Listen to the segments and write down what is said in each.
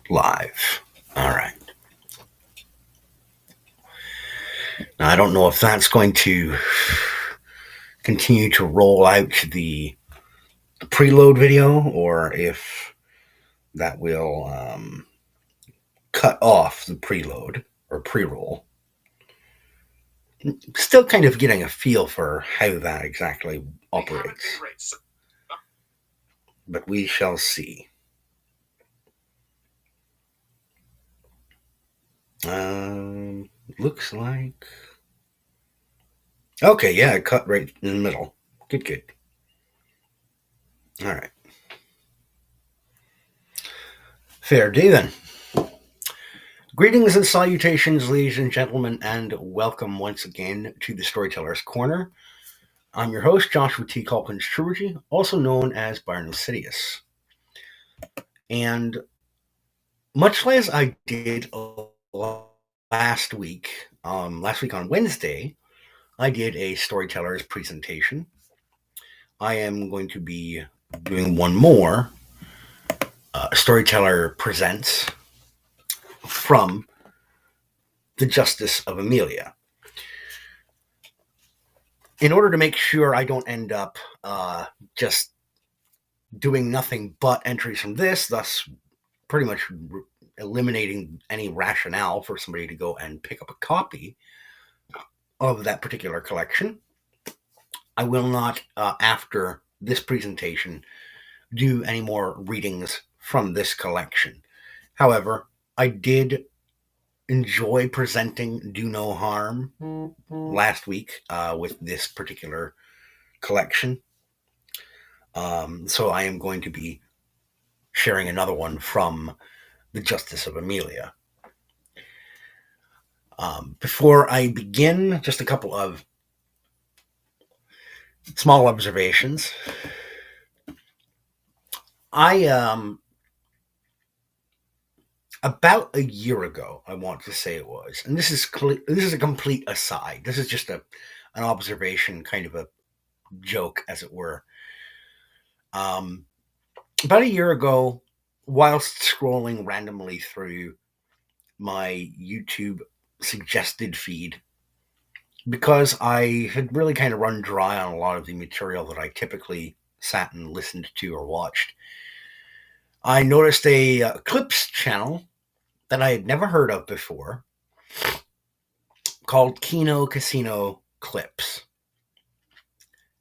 Live. All right. Now, I don't know if that's going to continue to roll out the preload video or if that will cut off the preload or pre-roll. Still kind of getting a feel for how that exactly operates. But we shall see. Looks like... Okay, yeah, it cut right in the middle. Good. All right. Fair do then. Greetings and salutations, ladies and gentlemen, and welcome once again to the Storyteller's Corner. I'm your host, Joshua T. Calkins-Treworgy, also known as Byron Sidious. And much as I did last week on Wednesday, I did a Storyteller's presentation. I am going to be doing one more Storyteller Presents from the Justice of Amelia. In order to make sure I don't end up just doing nothing but entries from this, thus pretty much eliminating any rationale for somebody to go and pick up a copy of that particular collection, I will not, after this presentation, do any more readings from this collection. However, I did enjoy presenting Do No Harm last week with this particular collection. So I am going to be sharing another one from the Justice of Amelia. Before I begin, just a couple of small observations. About a year ago, I want to say it was, and this is a complete aside. This is just an observation, kind of a joke, as it were. About a year ago, whilst scrolling randomly through my YouTube suggested feed, because I had really kind of run dry on a lot of the material that I typically sat and listened to or watched, I noticed a clips channel that I had never heard of before called Kino Casino Clips.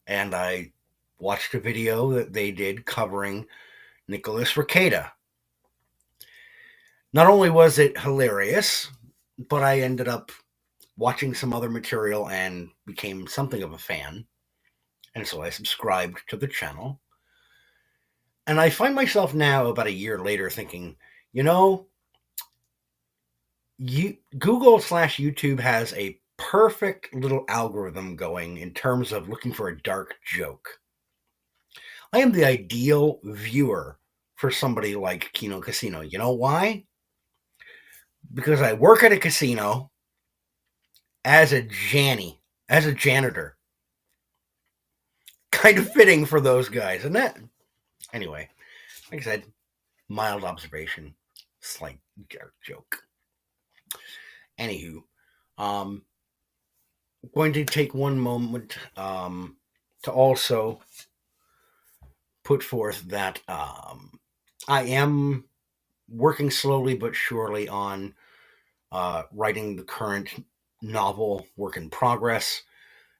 And I watched a video that they did covering Nicholas Rekieta. Not only was it hilarious, but I ended up watching some other material and became something of a fan. And so I subscribed to the channel. And I find myself now, about a year later, thinking, Google/YouTube has a perfect little algorithm going in terms of looking for a dark joke. I am the ideal viewer for somebody like Kino Casino. You know why? Because I work at a casino as a janitor. Kind of fitting for those guys, isn't it? Anyway, like I said, mild observation, slight joke. Anywho, going to take one moment to also put forth that I am working slowly but surely on writing the current novel, work in progress.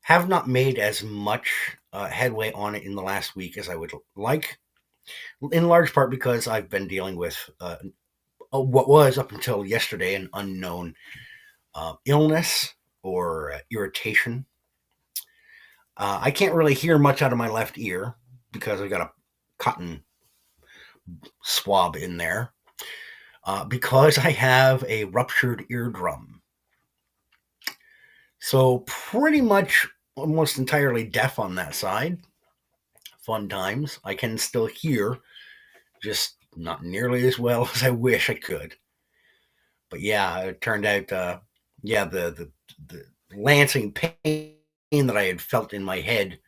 Have not made as much headway on it in the last week as I would like, in large part because I've been dealing with what was, up until yesterday, an unknown illness or irritation. I can't really hear much out of my left ear because I've got a cotton swab in there, because I have a ruptured eardrum. So pretty much almost entirely deaf on that side. Fun times. I can still hear, just not nearly as well as I wish I could. But yeah, it turned out, the lancing pain that I had felt in my head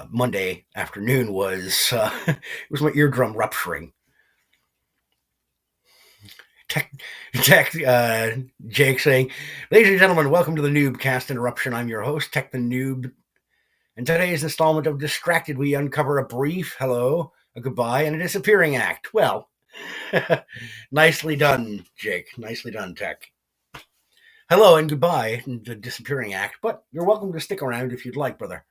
Monday afternoon was it was my eardrum rupturing. Tech, Jake saying, "Ladies and gentlemen, welcome to the Noobcast Interruption. I'm your host, Tech the Noob. In today's installment of Distracted, we uncover a brief hello, a goodbye, and a disappearing act. Well, nicely done, Jake. Nicely done, Tech. Hello and goodbye, and the disappearing act, but you're welcome to stick around if you'd like, brother.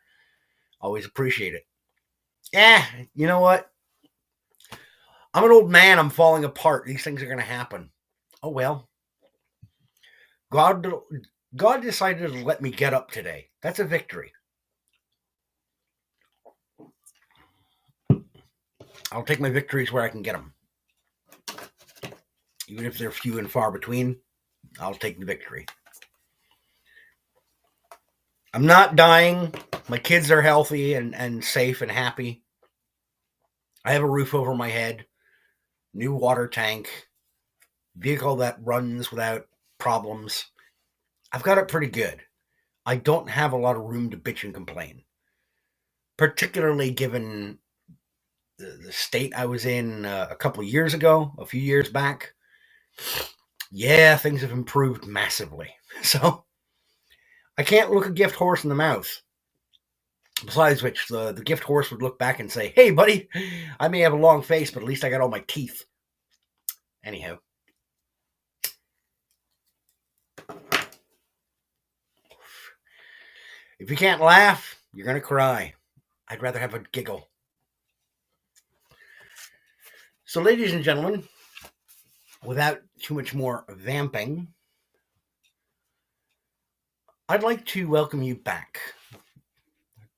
Always appreciate it. You know what? I'm an old man. I'm falling apart. These things are going to happen. Oh, well. God decided to let me get up today. That's a victory. I'll take my victories where I can get them. Even if they're few and far between, I'll take the victory. I'm not dying. My kids are healthy and safe and happy. I have a roof over my head, new water tank, vehicle that runs without problems. I've got it pretty good. I don't have a lot of room to bitch and complain, particularly given the state I was in a couple of years ago, a few years back. Yeah, things have improved massively. So I can't look a gift horse in the mouth. Besides which, the gift horse would look back and say, "Hey, buddy, I may have a long face, but at least I got all my teeth." Anyhow. If you can't laugh, you're going to cry. I'd rather have a giggle. So, ladies and gentlemen, without too much more vamping, I'd like to welcome you back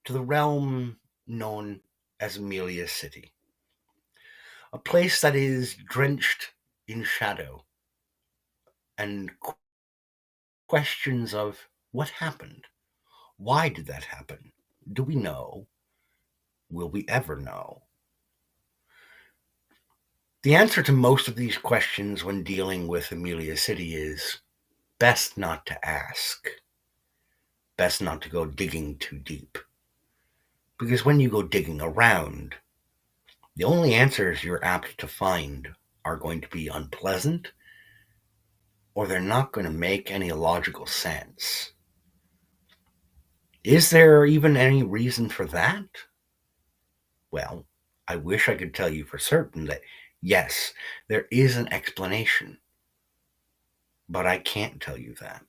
to the realm known as Amelia City. A place that is drenched in shadow and questions of what happened? Why did that happen? Do we know? Will we ever know? The answer to most of these questions when dealing with Amelia City is best not to ask. Best not to go digging too deep. Because when you go digging around, the only answers you're apt to find are going to be unpleasant, or they're not going to make any logical sense. Is there even any reason for that? Well, I wish I could tell you for certain that yes, there is an explanation, but I can't tell you that.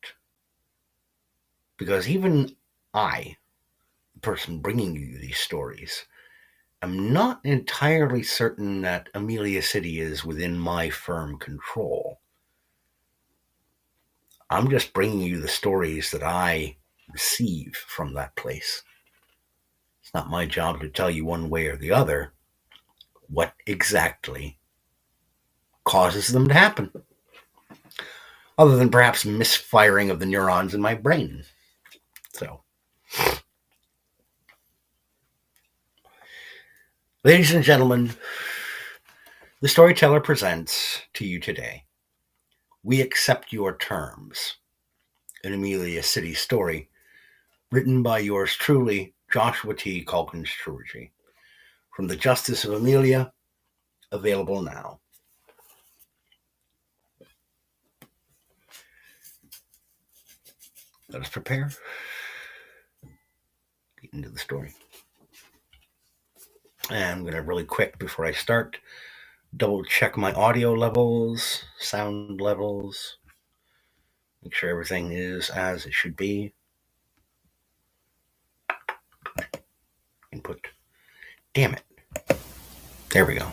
Because even I, the person bringing you these stories, am not entirely certain that Amelia City is within my firm control. I'm just bringing you the stories that I receive from that place. It's not my job to tell you one way or the other what exactly causes them to happen, other than perhaps misfiring of the neurons in my brain. So, ladies and gentlemen, the Storyteller presents to you today, We Accept Your Terms, an Amelia City story written by yours truly, Joshua T. Calkins-Treworgy, from the Justice of Amelia, available now. Let us prepare. Get into the story. And I'm going to really quick before I start double check my audio levels, sound levels, make sure everything is as it should be. Input. Damn it. There we go.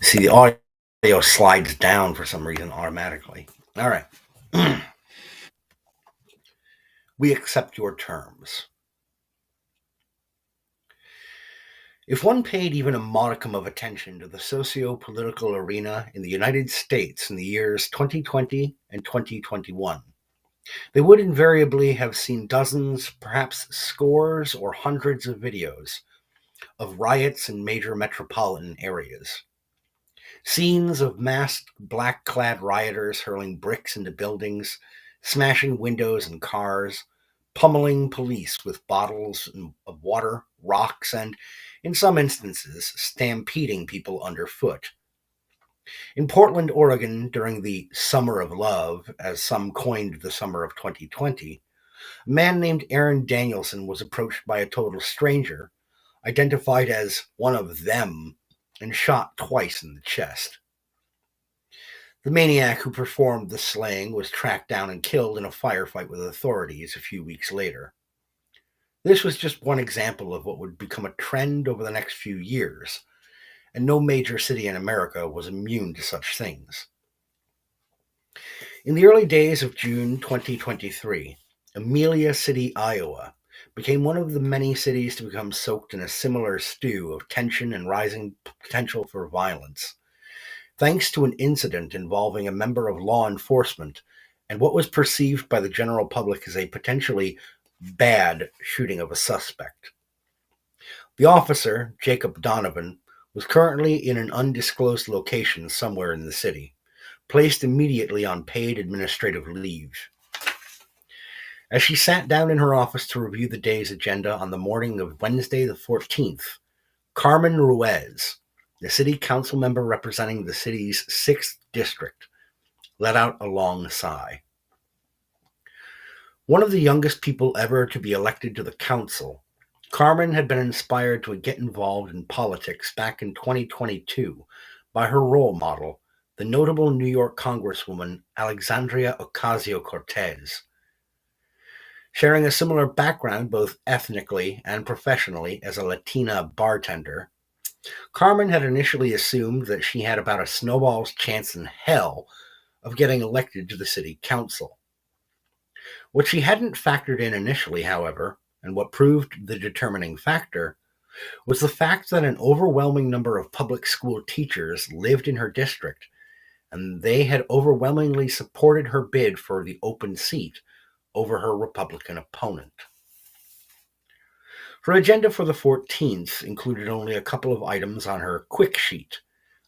See, the audio slides down for some reason automatically. All right. We accept your terms. If one paid even a modicum of attention to the socio-political arena in the United States in the years 2020 and 2021, they would invariably have seen dozens, perhaps scores or hundreds of videos of riots in major metropolitan areas. Scenes of masked black-clad rioters hurling bricks into buildings, smashing windows and cars, pummeling police with bottles of water, rocks, and, in some instances, stampeding people underfoot. In Portland, Oregon, during the Summer of Love, as some coined the summer of 2020, a man named Aaron Danielson was approached by a total stranger, identified as one of them, and shot twice in the chest. The maniac who performed the slaying was tracked down and killed in a firefight with authorities a few weeks later. This was just one example of what would become a trend over the next few years, and no major city in America was immune to such things. In the early days of June 2023, Amelia City, Iowa, became one of the many cities to become soaked in a similar stew of tension and rising potential for violence, thanks to an incident involving a member of law enforcement and what was perceived by the general public as a potentially bad shooting of a suspect. The officer, Jacob Donovan, was currently in an undisclosed location somewhere in the city, placed immediately on paid administrative leave. As she sat down in her office to review the day's agenda on the morning of Wednesday the 14th, Carmen Ruiz, the city council member representing the city's 6th district, let out a long sigh. One of the youngest people ever to be elected to the council, Carmen had been inspired to get involved in politics back in 2022 by her role model, the notable New York Congresswoman Alexandria Ocasio-Cortez. Sharing a similar background both ethnically and professionally as a Latina bartender, Carmen had initially assumed that she had about a snowball's chance in hell of getting elected to the city council. What she hadn't factored in initially, however, and what proved the determining factor, was the fact that an overwhelming number of public school teachers lived in her district, and they had overwhelmingly supported her bid for the open seat over her Republican opponent. Her agenda for the 14th included only a couple of items on her quick sheet,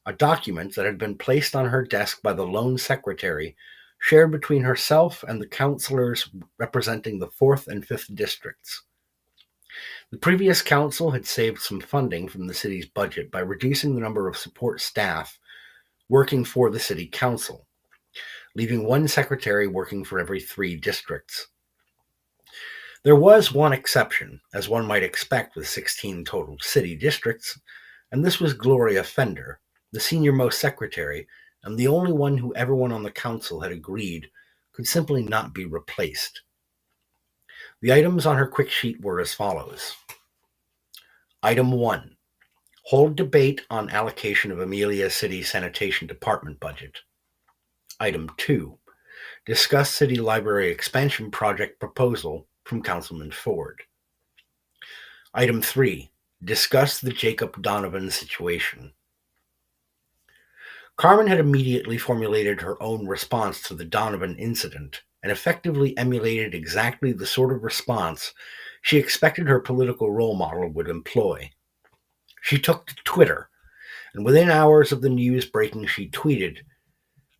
a document that had been placed on her desk by the lone secretary, shared between herself and the councilors representing the 4th and 5th districts. The previous council had saved some funding from the city's budget by reducing the number of support staff working for the city council, leaving one secretary working for every 3 districts. There was one exception, as one might expect with 16 total city districts, and this was Gloria Fender, the senior-most secretary, and the only one who everyone on the council had agreed could simply not be replaced. The items on her quick sheet were as follows. Item 1. Hold debate on allocation of Amelia City Sanitation Department budget. Item 2. Discuss city library expansion project proposal from Councilman Ford. Item 3. Discuss the Jacob Donovan situation. Carmen had immediately formulated her own response to the Donovan incident and effectively emulated exactly the sort of response she expected her political role model would employ. She took to Twitter, and within hours of the news breaking, she tweeted,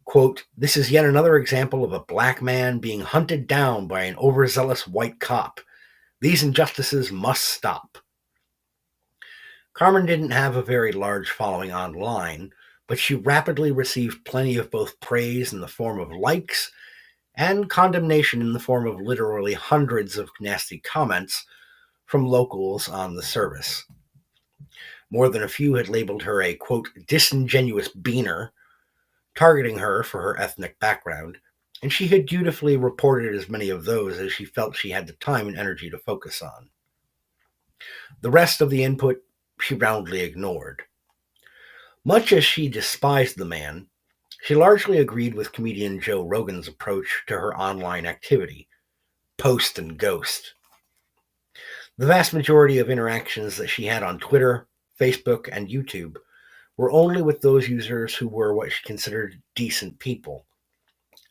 quote, "This is yet another example of a black man being hunted down by an overzealous white cop. These injustices must stop." Carmen didn't have a very large following online, but she rapidly received plenty of both praise in the form of likes and condemnation in the form of literally hundreds of nasty comments from locals on the service. More than a few had labeled her a, quote, "disingenuous beaner," targeting her for her ethnic background, and she had dutifully reported as many of those as she felt she had the time and energy to focus on. The rest of the input she roundly ignored. Much as she despised the man, she largely agreed with comedian Joe Rogan's approach to her online activity, post and ghost. The vast majority of interactions that she had on Twitter, Facebook, and YouTube were only with those users who were what she considered decent people.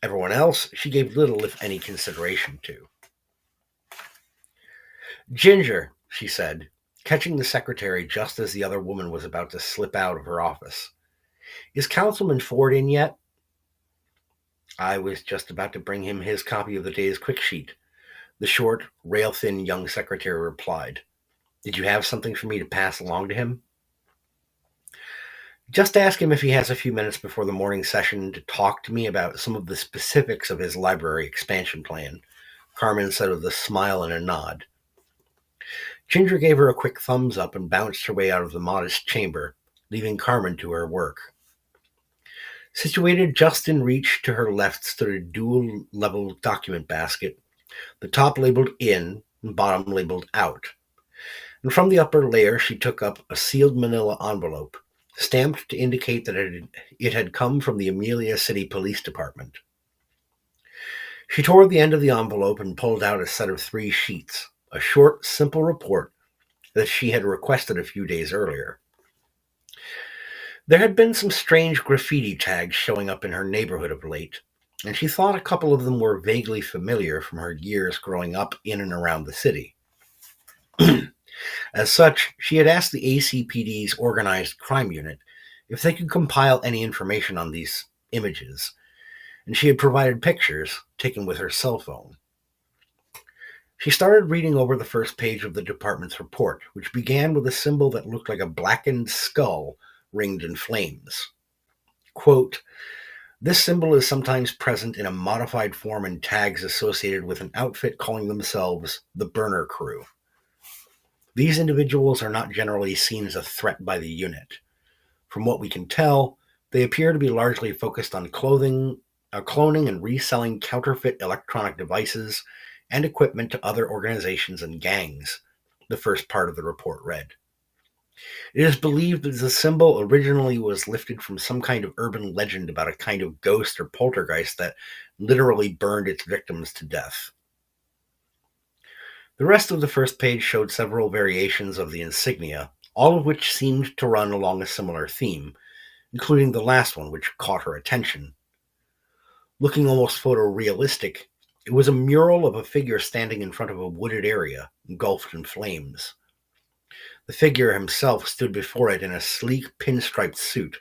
Everyone else she gave little, if any, consideration to. "Ginger," she said, catching the secretary just as the other woman was about to slip out of her office. "Is Councilman Ford in yet?" "I was just about to bring him his copy of the day's quick sheet," the short, rail-thin young secretary replied. "Did you have something for me to pass along to him?" Just ask him if he has a few minutes before the morning session to talk to me about some of the specifics of his library expansion plan, Carmen said with a smile and a nod. Ginger gave her a quick thumbs up and bounced her way out of the modest chamber, leaving Carmen to her work. Situated just in reach to her left stood a dual-level document basket, the top labeled in and bottom labeled out. And from the upper layer she took up a sealed manila envelope, stamped to indicate that it had come from the Amelia City Police Department. She tore the end of the envelope and pulled out a set of 3 sheets, a short, simple report that she had requested a few days earlier. There had been some strange graffiti tags showing up in her neighborhood of late, and she thought a couple of them were vaguely familiar from her years growing up in and around the city. As such, she had asked the ACPD's organized crime unit if they could compile any information on these images, and she had provided pictures taken with her cell phone. She started reading over the first page of the department's report, which began with a symbol that looked like a blackened skull ringed in flames. Quote, "This symbol is sometimes present in a modified form in tags associated with an outfit calling themselves the Burner Crew. These individuals are not generally seen as a threat by the unit. From what we can tell, they appear to be largely focused on cloning and reselling counterfeit electronic devices and equipment to other organizations and gangs," the first part of the report read. It is believed that the symbol originally was lifted from some kind of urban legend about a kind of ghost or poltergeist that literally burned its victims to death. The rest of the first page showed several variations of the insignia, all of which seemed to run along a similar theme, including the last one, which caught her attention. Looking almost photorealistic, it was a mural of a figure standing in front of a wooded area, engulfed in flames. The figure himself stood before it in a sleek pinstriped suit,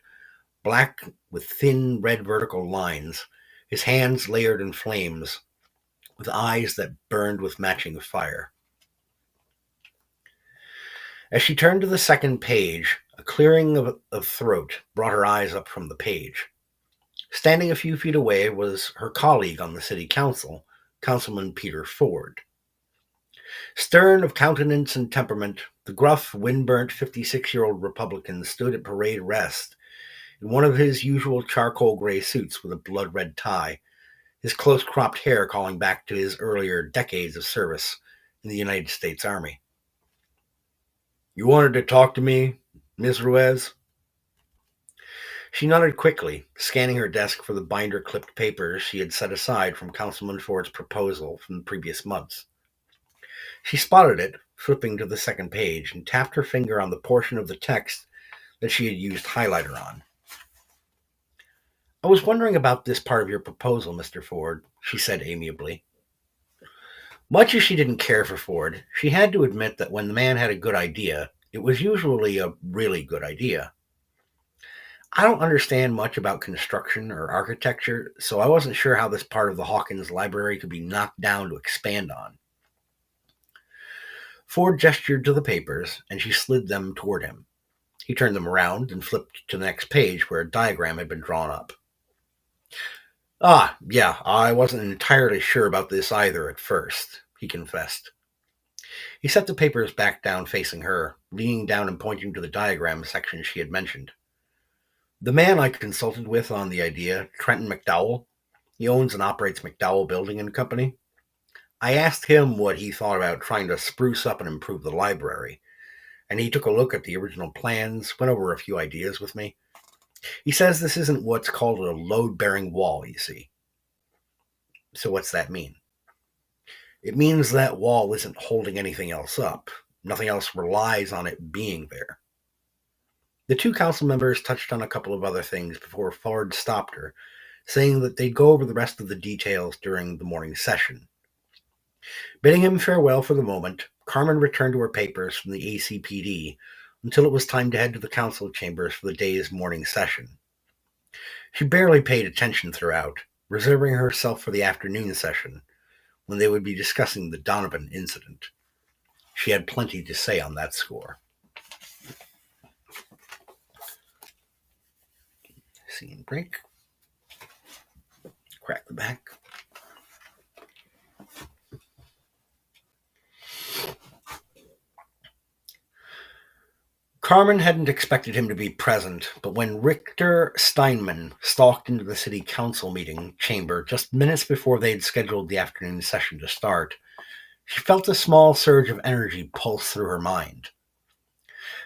black with thin red vertical lines, his hands layered in flames, with eyes that burned with matching fire. As she turned to the second page, a clearing of throat brought her eyes up from the page. Standing a few feet away was her colleague on the city council, Councilman Peter Ford. Stern of countenance and temperament, the gruff, wind-burnt 56-year-old Republican stood at parade rest in one of his usual charcoal gray suits with a blood-red tie, his close-cropped hair calling back to his earlier decades of service in the United States Army. "You wanted to talk to me, Ms. Ruiz?" She nodded quickly, scanning her desk for the binder-clipped papers she had set aside from Councilman Ford's proposal from the previous months. She spotted it, flipping to the second page, and tapped her finger on the portion of the text that she had used highlighter on. "I was wondering about this part of your proposal, Mr. Ford," she said amiably. Much as she didn't care for Ford, she had to admit that when the man had a good idea, it was usually a really good idea. "I don't understand much about construction or architecture, so I wasn't sure how this part of the Hawkins library could be knocked down to expand on." Ford gestured to the papers, and she slid them toward him. He turned them around and flipped to the next page where a diagram had been drawn up. Yeah, I wasn't entirely sure about this either at first," he confessed. He set the papers back down facing her, leaning down and pointing to the diagram section she had mentioned. "The man I consulted with on the idea, Trenton McDowell, he owns and operates McDowell Building and Company. I asked him what he thought about trying to spruce up and improve the library, and he took a look at the original plans, went over a few ideas with me. He says this isn't what's called a load-bearing wall, you see." "So what's that mean?" "It means that wall isn't holding anything else up. Nothing else relies on it being there." The 2 council members touched on a couple of other things before Ford stopped her, saying that they'd go over the rest of the details during the morning session. Bidding him farewell for the moment, Carmen returned to her papers from the ACPD until it was time to head to the council chambers for the day's morning session. She barely paid attention throughout, reserving herself for the afternoon session, when they would be discussing the Donovan incident. She had plenty to say on that score. Scene break. Crack the back. Carmen hadn't expected him to be present, but when Richter Steinman stalked into the city council meeting chamber just minutes before they had scheduled the afternoon session to start, she felt a small surge of energy pulse through her mind.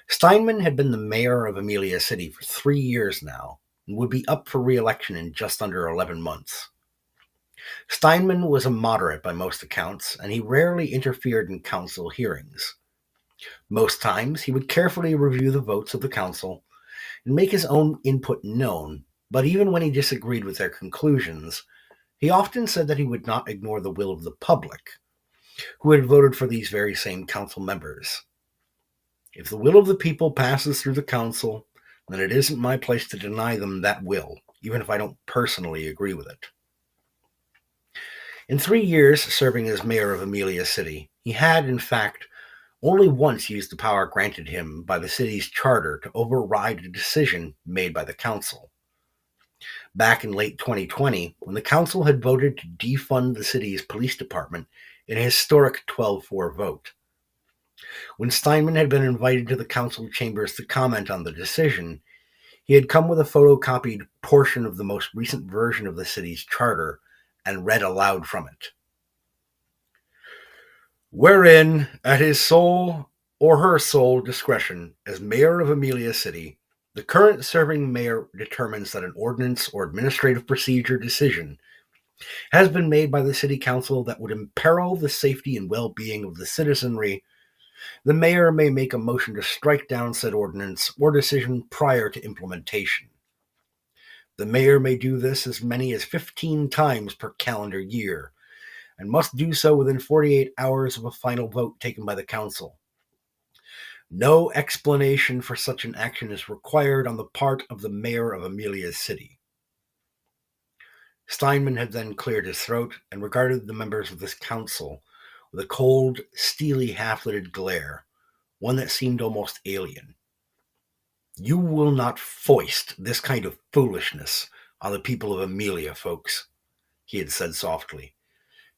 Steinman had been the mayor of Amelia City for 3 years now and would be up for re-election in just under 11 months. Steinman was a moderate by most accounts, and he rarely interfered in council hearings. Most times, he would carefully review the votes of the council and make his own input known, but even when he disagreed with their conclusions, he often said that he would not ignore the will of the public, who had voted for these very same council members. If the will of the people passes through the council, then it isn't my place to deny them that will, even if I don't personally agree with it. In 3 years serving as mayor of Amelia City, he had, in fact, only once used the power granted him by the city's charter to override a decision made by the council. Back in late 2020, when the council had voted to defund the city's police department in a historic 12-4 vote. When Steinman had been invited to the council chambers to comment on the decision, he had come with a photocopied portion of the most recent version of the city's charter and read aloud from it. Wherein, at his sole or her sole discretion as mayor of Amelia City, the current serving mayor determines that an ordinance or administrative procedure decision has been made by the city council that would imperil the safety and well-being of the citizenry, the mayor may make a motion to strike down said ordinance or decision prior to implementation. The mayor may do this as many as 15 times per calendar year, and must do so within 48 hours of a final vote taken by the council. No explanation for such an action is required on the part of the mayor of Amelia City. Steinman had then cleared his throat and regarded the members of this council with a cold, steely, half-lidded glare, one that seemed almost alien. You will not foist this kind of foolishness on the people of Amelia, folks, he had said softly,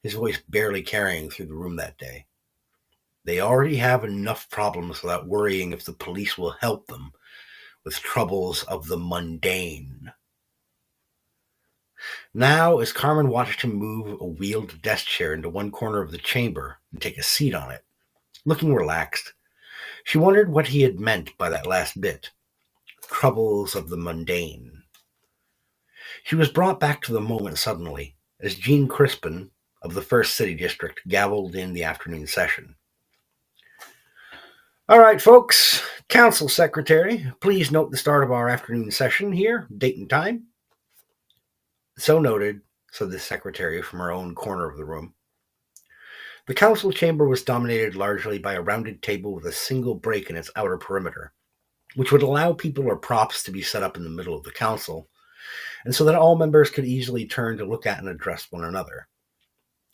his voice barely carrying through the room that day. They already have enough problems without worrying if the police will help them with troubles of the mundane. Now, as Carmen watched him move a wheeled desk chair into one corner of the chamber and take a seat on it, looking relaxed, she wondered what he had meant by that last bit. Troubles of the mundane. She was brought back to the moment suddenly, as Jean Crispin of the 1st City District gavelled in the afternoon session. All right, folks, Council Secretary, please note the start of our afternoon session here, date and time. So noted, said the secretary from her own corner of the room. The council chamber was dominated largely by a rounded table with a single break in its outer perimeter, which would allow people or props to be set up in the middle of the council, and so that all members could easily turn to look at and address one another.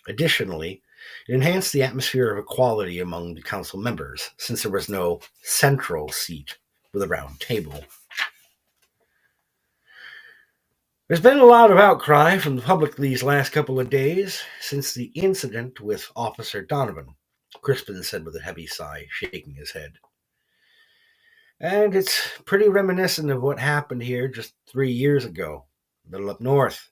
Additionally, it enhanced the atmosphere of equality among the council members, since there was no central seat with a round table. There's been a lot of outcry from the public these last couple of days since the incident with Officer Donovan, Crispin said with a heavy sigh, shaking his head. And it's pretty reminiscent of what happened here just 3 years ago, a little up north.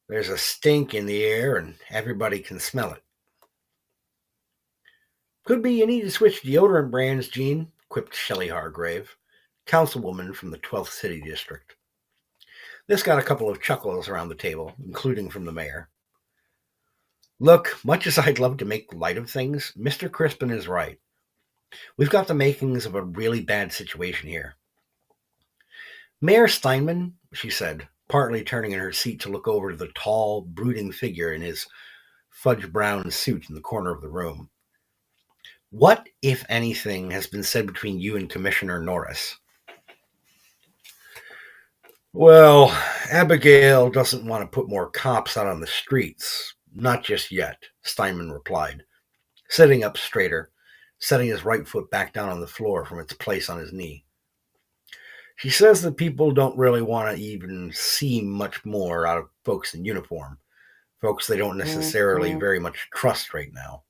There's a stink in the air and everybody can smell it. Could be you need to switch deodorant brands, Jean, quipped Shelley Hargrave, councilwoman from the 12th City District. This got a couple of chuckles around the table, including from the mayor. Look, much as I'd love to make light of things, Mr. Crispin is right. We've got the makings of a really bad situation here. Mayor Steinman, she said, partly turning in her seat to look over to the tall, brooding figure in his fudge-brown suit in the corner of the room. What, if anything, has been said between you and Commissioner Norris? Well, Abigail doesn't want to put more cops out on the streets. Not just yet, Steinman replied, sitting up straighter, setting his right foot back down on the floor from its place on his knee. She says that people don't really want to even see much more out of folks in uniform, folks they don't necessarily very much trust right now.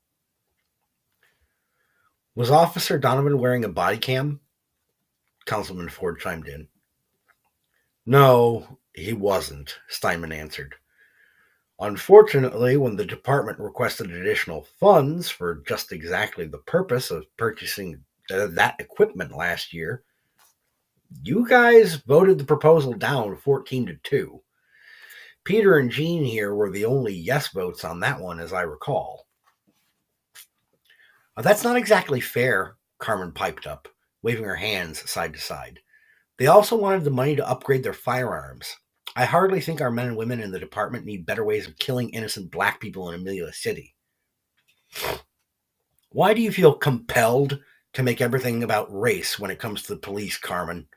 Was Officer Donovan wearing a body cam? Councilman Ford chimed in. No, he wasn't, Steinman answered. Unfortunately, when the department requested additional funds for just exactly the purpose of purchasing that equipment last year, you guys voted the proposal down 14-2. Peter and Jean here were the only yes votes on that one, as I recall. That's not exactly fair, Carmen piped up, waving her hands side to side. They also wanted the money to upgrade their firearms. I hardly think our men and women in the department need better ways of killing innocent black people in Amelia City. Why do you feel compelled to make everything about race when it comes to the police, Carmen?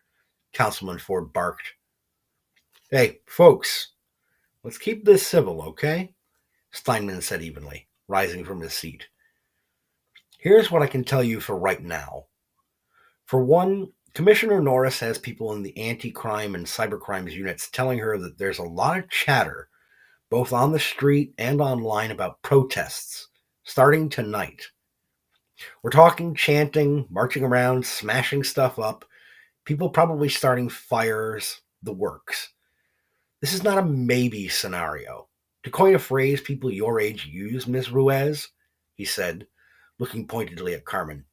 Councilman Ford barked. Hey, folks, let's keep this civil, okay? Steinman said evenly, rising from his seat. Here's what I can tell you for right now. For one, Commissioner Norris has people in the anti-crime and cybercrimes units telling her that there's a lot of chatter, both on the street and online, about protests, starting tonight. We're talking chanting, marching around, smashing stuff up, people probably starting fires, the works. This is not a maybe scenario. To coin a phrase people your age use, Miss Ruiz, he said, looking pointedly at Carmen,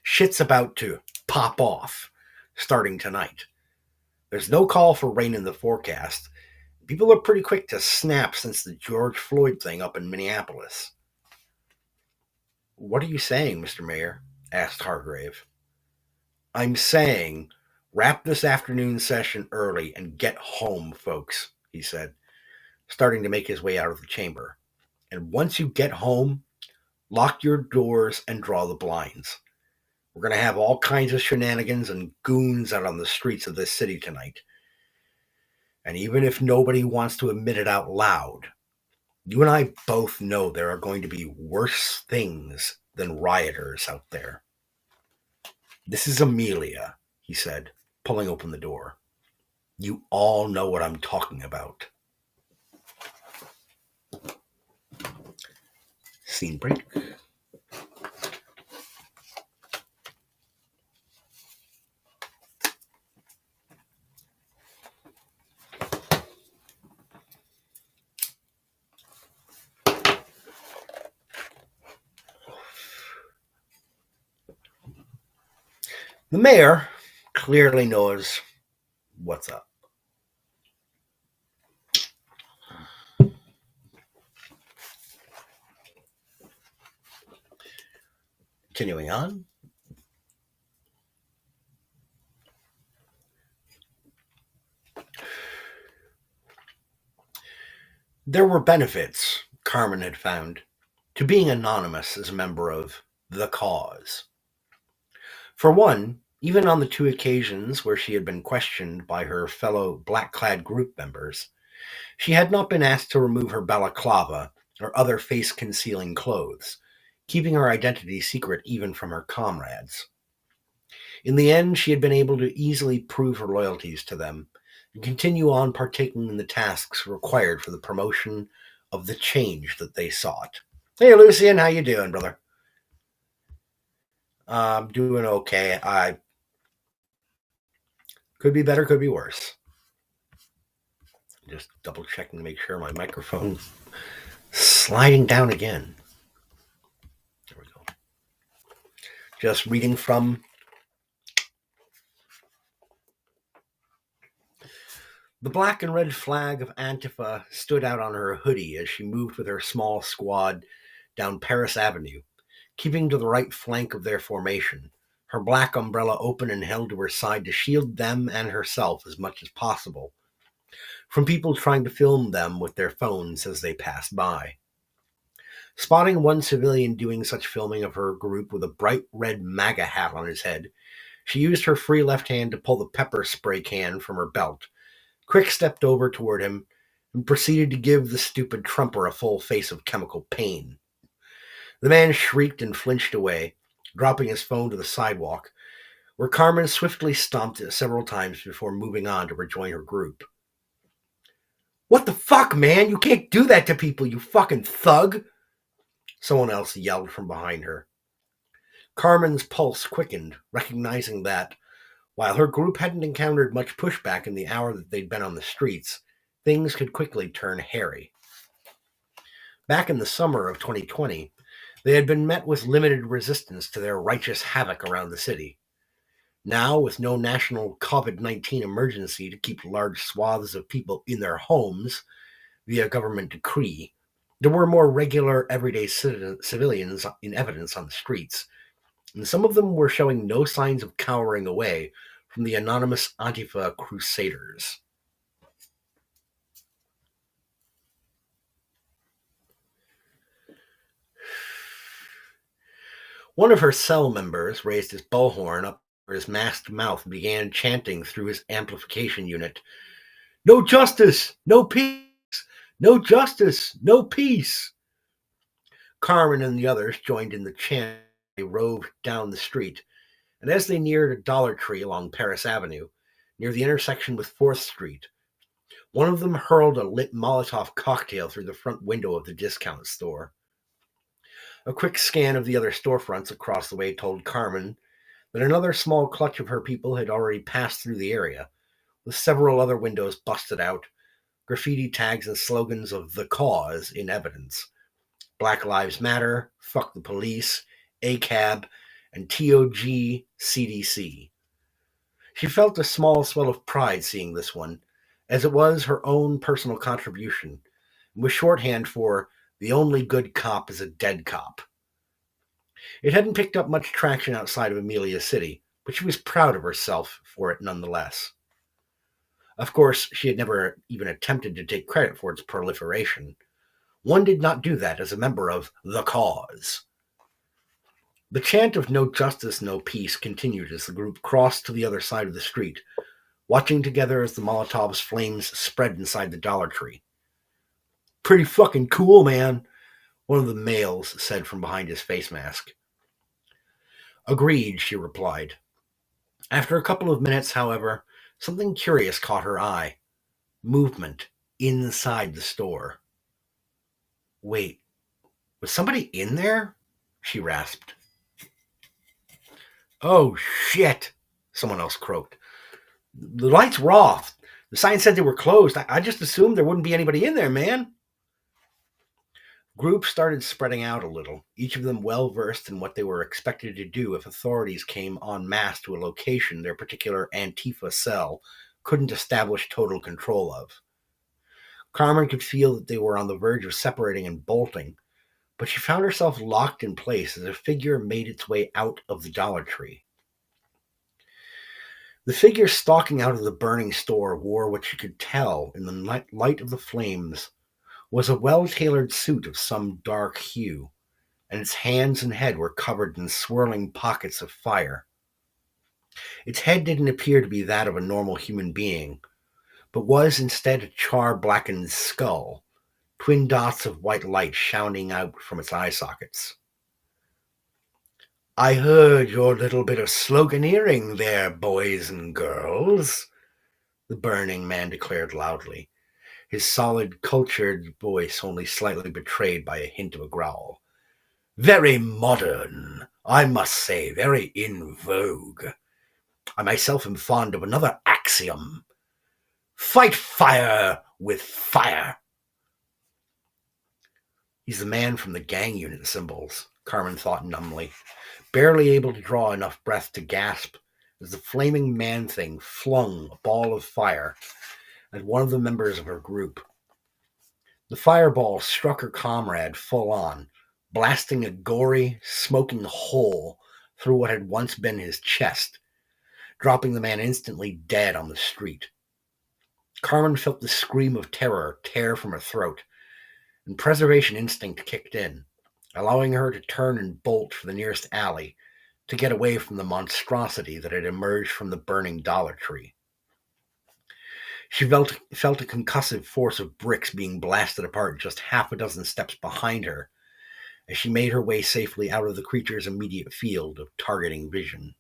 shit's about to pop off, starting tonight. There's no call for rain in the forecast. People are pretty quick to snap since the George Floyd thing up in Minneapolis. What are you saying, Mr. Mayor? Asked Hargrave. I'm saying wrap this afternoon session early and get home, folks, he said, starting to make his way out of the chamber. And once you get home, lock your doors and draw the blinds. We're going to have all kinds of shenanigans and goons out on the streets of this city tonight. And even if nobody wants to admit it out loud, you and I both know there are going to be worse things than rioters out there. This is Amelia, he said, pulling open the door. You all know what I'm talking about. Scene break. The mayor clearly knows what's up. Continuing on. There were benefits, Carmen had found, to being anonymous as a member of the cause. For one, even on the two occasions where she had been questioned by her fellow black-clad group members, she had not been asked to remove her balaclava or other face-concealing clothes, keeping her identity secret even from her comrades. In the end, she had been able to easily prove her loyalties to them and continue on partaking in the tasks required for the promotion of the change that they sought. Hey, Lucian, how you doing, brother? I'm doing okay. I could be better, could be worse. Just double checking to make sure my microphone's sliding down again. There we go. Just reading from the black and red flag of Antifa stood out on her hoodie as she moved with her small squad down Paris Avenue, keeping to the right flank of their formation, her black umbrella open and held to her side to shield them and herself as much as possible from people trying to film them with their phones as they passed by. Spotting one civilian doing such filming of her group with a bright red MAGA hat on his head, she used her free left hand to pull the pepper spray can from her belt, quick stepped over toward him, and proceeded to give the stupid Trumper a full face of chemical pain. The man shrieked and flinched away, dropping his phone to the sidewalk, where Carmen swiftly stomped it several times before moving on to rejoin her group. "What the fuck, man? You can't do that to people, you fucking thug!" Someone else yelled from behind her. Carmen's pulse quickened, recognizing that, while her group hadn't encountered much pushback in the hour that they'd been on the streets, things could quickly turn hairy. Back in the summer of 2020, they had been met with limited resistance to their righteous havoc around the city. Now, with no national COVID-19 emergency to keep large swaths of people in their homes via government decree, there were more regular, everyday civilians in evidence on the streets, and some of them were showing no signs of cowering away from the anonymous Antifa crusaders. One of her cell members raised his bullhorn up over his masked mouth and began chanting through his amplification unit, "No justice, no peace! No justice, no peace!" Carmen and the others joined in the chant. They roved down the street, and as they neared a Dollar Tree along Paris Avenue, near the intersection with 4th Street, one of them hurled a lit Molotov cocktail through the front window of the discount store. A quick scan of the other storefronts across the way told Carmen that another small clutch of her people had already passed through the area, with several other windows busted out, graffiti tags and slogans of "the cause" in evidence. Black Lives Matter, Fuck the Police, ACAB, and TOG CDC. She felt a small swell of pride seeing this one, as it was her own personal contribution, and was shorthand for "the only good cop is a dead cop." It hadn't picked up much traction outside of Amelia City, but she was proud of herself for it nonetheless. Of course, she had never even attempted to take credit for its proliferation. One did not do that as a member of the cause. The chant of "no justice, no peace" continued as the group crossed to the other side of the street, watching together as the Molotov's flames spread inside the Dollar Tree. "Pretty fucking cool, man," one of the males said from behind his face mask. "Agreed," she replied. After a couple of minutes, however, something curious caught her eye. Movement inside the store. "Wait, was somebody in there?" she rasped. "Oh, shit," someone else croaked. "The lights were off. The sign said they were closed. I just assumed there wouldn't be anybody in there, man." Groups started spreading out a little, each of them well versed in what they were expected to do if authorities came en masse to a location their particular Antifa cell couldn't establish total control of. Carmen could feel that they were on the verge of separating and bolting, but she found herself locked in place as a figure made its way out of the Dollar Tree. The figure stalking out of the burning store wore what she could tell in the light of the flames was a well-tailored suit of some dark hue, and its hands and head were covered in swirling pockets of fire. Its head didn't appear to be that of a normal human being, but was instead a char-blackened skull, twin dots of white light shining out from its eye sockets. "I heard your little bit of sloganeering there, boys and girls," the Burning Man declared loudly, his solid, cultured voice only slightly betrayed by a hint of a growl. "Very modern, I must say, very in vogue. I myself am fond of another axiom. Fight fire with fire." "He's the man from the gang unit symbols," Carmen thought numbly, barely able to draw enough breath to gasp as the flaming man-thing flung a ball of fire at one of the members of her group. The fireball struck her comrade full on, blasting a gory, smoking hole through what had once been his chest, dropping the man instantly dead on the street. Carmen felt the scream of terror tear from her throat, and preservation instinct kicked in, allowing her to turn and bolt for the nearest alley to get away from the monstrosity that had emerged from the burning Dollar Tree. She felt a concussive force of bricks being blasted apart just half a dozen steps behind her as she made her way safely out of the creature's immediate field of targeting vision.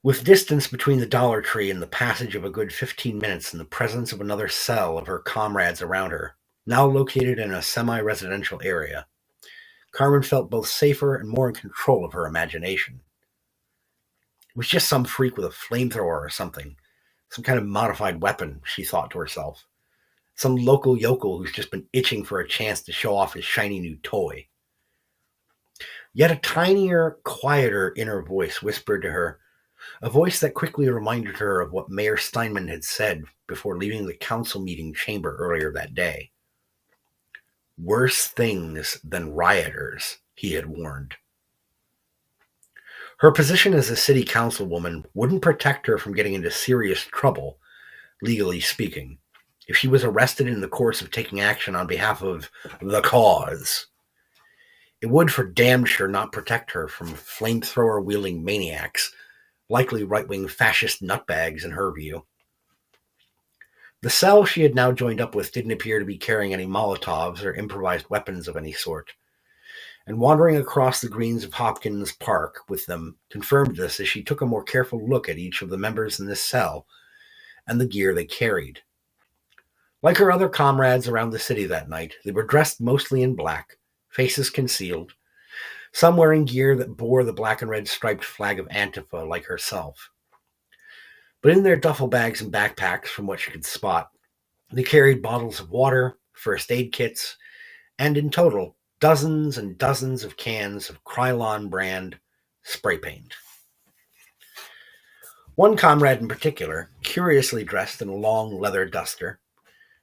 With distance between the Dollar Tree and the passage of a good 15 minutes and the presence of another cell of her comrades around her, now located in a semi-residential area, Carmen felt both safer and more in control of her imagination. It was just some freak with a flamethrower or something, some kind of modified weapon, she thought to herself. Some local yokel who's just been itching for a chance to show off his shiny new toy. Yet a tinier, quieter inner voice whispered to her, a voice that quickly reminded her of what Mayor Steinman had said before leaving the council meeting chamber earlier that day. Worse things than rioters, he had warned. Her position as a city councilwoman wouldn't protect her from getting into serious trouble, legally speaking, if she was arrested in the course of taking action on behalf of the cause. It would for damn sure not protect her from flamethrower-wielding maniacs, likely right-wing fascist nutbags in her view. The cell she had now joined up with didn't appear to be carrying any Molotovs or improvised weapons of any sort, and wandering across the greens of Hopkins Park with them confirmed this as she took a more careful look at each of the members in this cell and the gear they carried. Like her other comrades around the city that night, they were dressed mostly in black, faces concealed, some wearing gear that bore the black and red striped flag of Antifa like herself. But in their duffel bags and backpacks, from what she could spot, they carried bottles of water, first aid kits, and in total, dozens and dozens of cans of Krylon brand spray paint. One comrade in particular, curiously dressed in a long leather duster,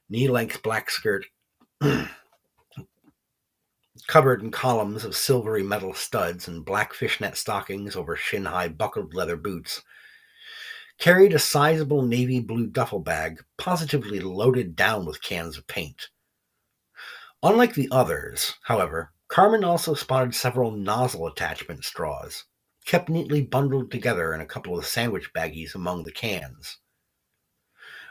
knee-length black skirt covered in columns of silvery metal studs and black fishnet stockings over shin-high buckled leather boots, carried a sizable navy blue duffel bag positively loaded down with cans of paint. Unlike the others, however, Carmen also spotted several nozzle attachment straws, kept neatly bundled together in a couple of sandwich baggies among the cans.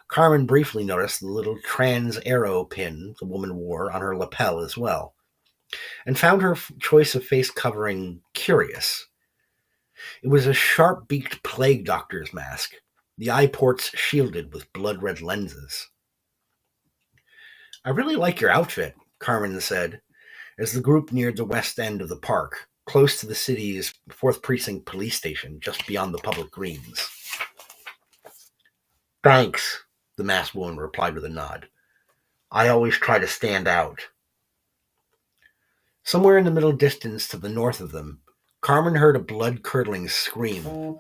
Carmen briefly noticed the little trans arrow pin the woman wore on her lapel as well, and found her choice of face covering curious. It was a sharp-beaked plague doctor's mask, the eye ports shielded with blood-red lenses. "I really like your outfit," Carmen said, as the group neared the west end of the park, close to the city's 4th Precinct police station, just beyond the public greens. "Thanks," the masked woman replied with a nod. "I always try to stand out." Somewhere in the middle distance to the north of them, Carmen heard a blood-curdling scream,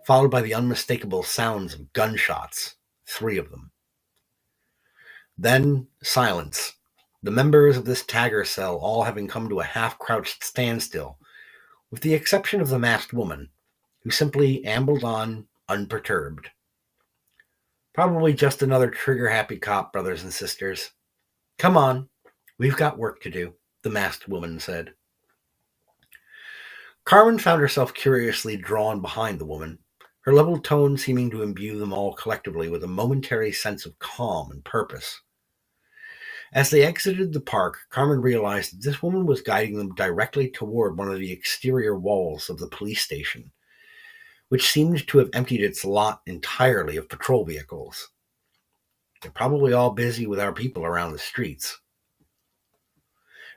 followed by the unmistakable sounds of gunshots, 3 of them. Then silence, the members of this tagger cell all having come to a half-crouched standstill, with the exception of the masked woman, who simply ambled on unperturbed. "Probably just another trigger-happy cop, brothers and sisters. Come on, we've got work to do," the masked woman said. Carmen found herself curiously drawn behind the woman, her level tone seeming to imbue them all collectively with a momentary sense of calm and purpose. As they exited the park, Carmen realized that this woman was guiding them directly toward one of the exterior walls of the police station, which seemed to have emptied its lot entirely of patrol vehicles. "They're probably all busy with our people around the streets."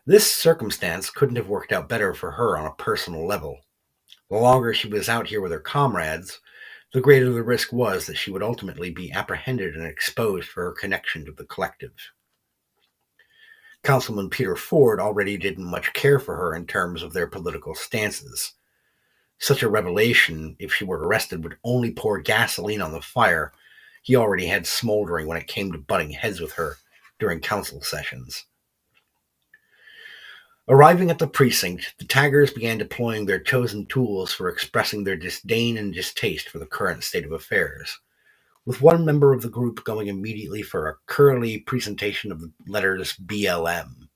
This circumstance couldn't have worked out better for her on a personal level. The longer she was out here with her comrades, the greater the risk was that she would ultimately be apprehended and exposed for her connection to the collective. Councilman Peter Ford already didn't much care for her in terms of their political stances. Such a revelation, if she were arrested, would only pour gasoline on the fire he already had smoldering when it came to butting heads with her during council sessions. Arriving at the precinct, the taggers began deploying their chosen tools for expressing their disdain and distaste for the current state of affairs, with one member of the group going immediately for a curly presentation of the letters BLM.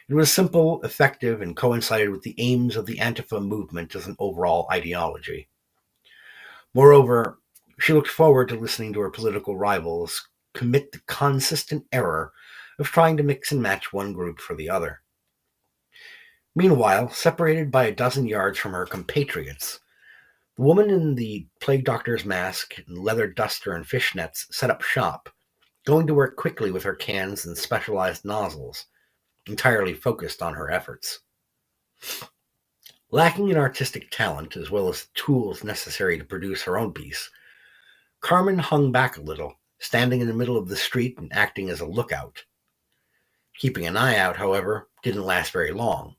It was simple, effective, and coincided with the aims of the Antifa movement as an overall ideology. Moreover, she looked forward to listening to her political rivals commit the consistent error of trying to mix and match one group for the other. Meanwhile, separated by a dozen yards from her compatriots, The woman in the plague doctor's mask, leather duster, and fishnets set up shop, going to work quickly with her cans and specialized nozzles, entirely focused on her efforts. Lacking in artistic talent, as well as the tools necessary to produce her own piece, Carmen hung back a little, standing in the middle of the street and acting as a lookout. Keeping an eye out, however, didn't last very long.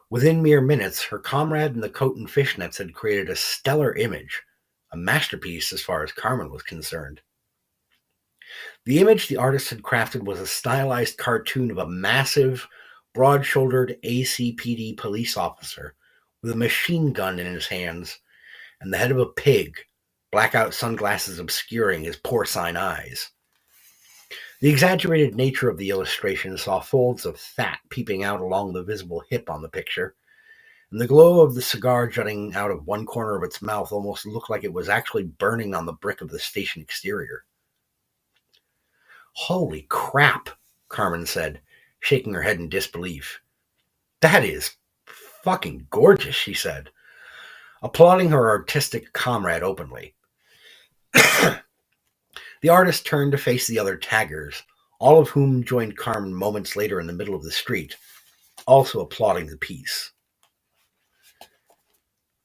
Within mere minutes, her comrade in the coat and fishnets had created a stellar image, a masterpiece as far as Carmen was concerned. The image the artist had crafted was a stylized cartoon of a massive, broad-shouldered ACPD police officer with a machine gun in his hands and the head of a pig, blackout sunglasses obscuring his porcine eyes. The exaggerated nature of the illustration saw folds of fat peeping out along the visible hip on the picture, and the glow of the cigar jutting out of one corner of its mouth almost looked like it was actually burning on the brick of the station exterior. "Holy crap," Carmen said, shaking her head in disbelief. "That is fucking gorgeous," she said, applauding her artistic comrade openly. The artist turned to face the other taggers, all of whom joined Carmen moments later in the middle of the street, also applauding the piece.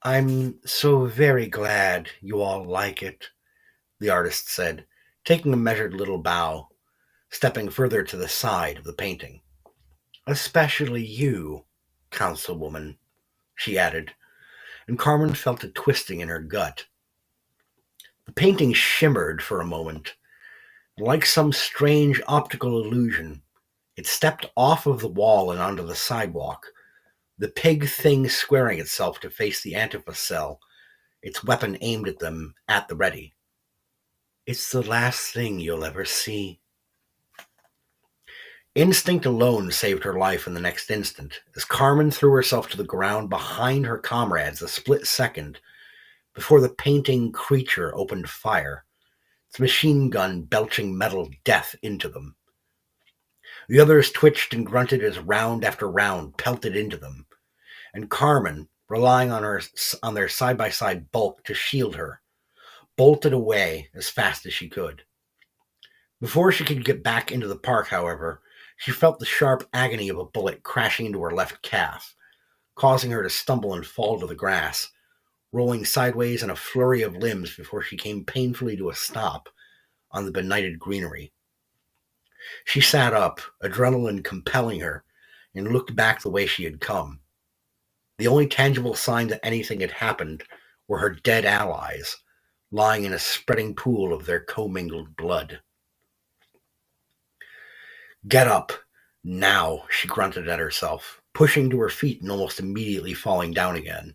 "I'm so very glad you all like it," the artist said, taking a measured little bow, stepping further to the side of the painting. "Especially you, councilwoman," she added, and Carmen felt a twisting in her gut. The painting shimmered for a moment, and like some strange optical illusion, it stepped off of the wall and onto the sidewalk, the pig thing squaring itself to face the Antifa cell, its weapon aimed at them at the ready. "It's the last thing you'll ever see." Instinct alone saved her life in the next instant, as Carmen threw herself to the ground behind her comrades a split second before the painting creature opened fire, its machine gun belching metal death into them. The others twitched and grunted as round after round pelted into them, and Carmen, relying on their side-by-side bulk to shield her, bolted away as fast as she could. Before she could get back into the park, however, she felt the sharp agony of a bullet crashing into her left calf, causing her to stumble and fall to the grass, rolling sideways in a flurry of limbs before she came painfully to a stop on the benighted greenery. She sat up, adrenaline compelling her, and looked back the way she had come. The only tangible sign that anything had happened were her dead allies, lying in a spreading pool of their commingled blood. "Get up, now," she grunted at herself, pushing to her feet and almost immediately falling down again.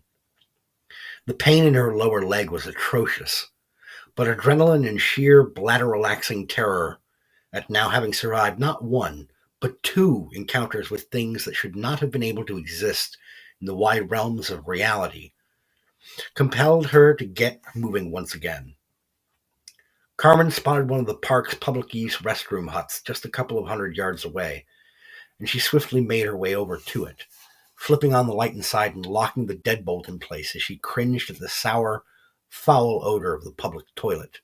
The pain in her lower leg was atrocious, but adrenaline and sheer bladder-relaxing terror at now having survived not one, but two encounters with things that should not have been able to exist in the wide realms of reality compelled her to get moving once again. Carmen spotted one of the park's public-use restroom huts just a couple of 100 yards away, and she swiftly made her way over to it, flipping on the light inside and locking the deadbolt in place as she cringed at the sour, foul odor of the public toilet.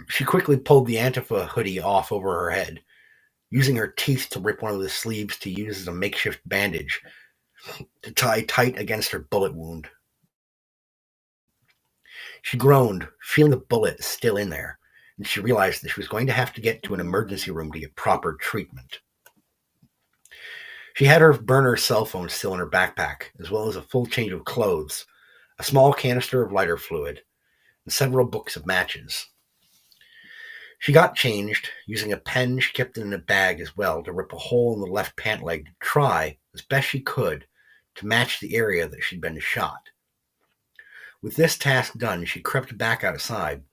She quickly pulled the Antifa hoodie off over her head, using her teeth to rip one of the sleeves to use as a makeshift bandage to tie tight against her bullet wound. She groaned, feeling the bullet still in there, and she realized that she was going to have to get to an emergency room to get proper treatment. She had her burner cell phone still in her backpack, as well as a full change of clothes, a small canister of lighter fluid, and several books of matches. She got changed, using a pen she kept in a bag as well to rip a hole in the left pant leg to try, as best she could, to match the area that she'd been shot. With this task done, she crept back outside,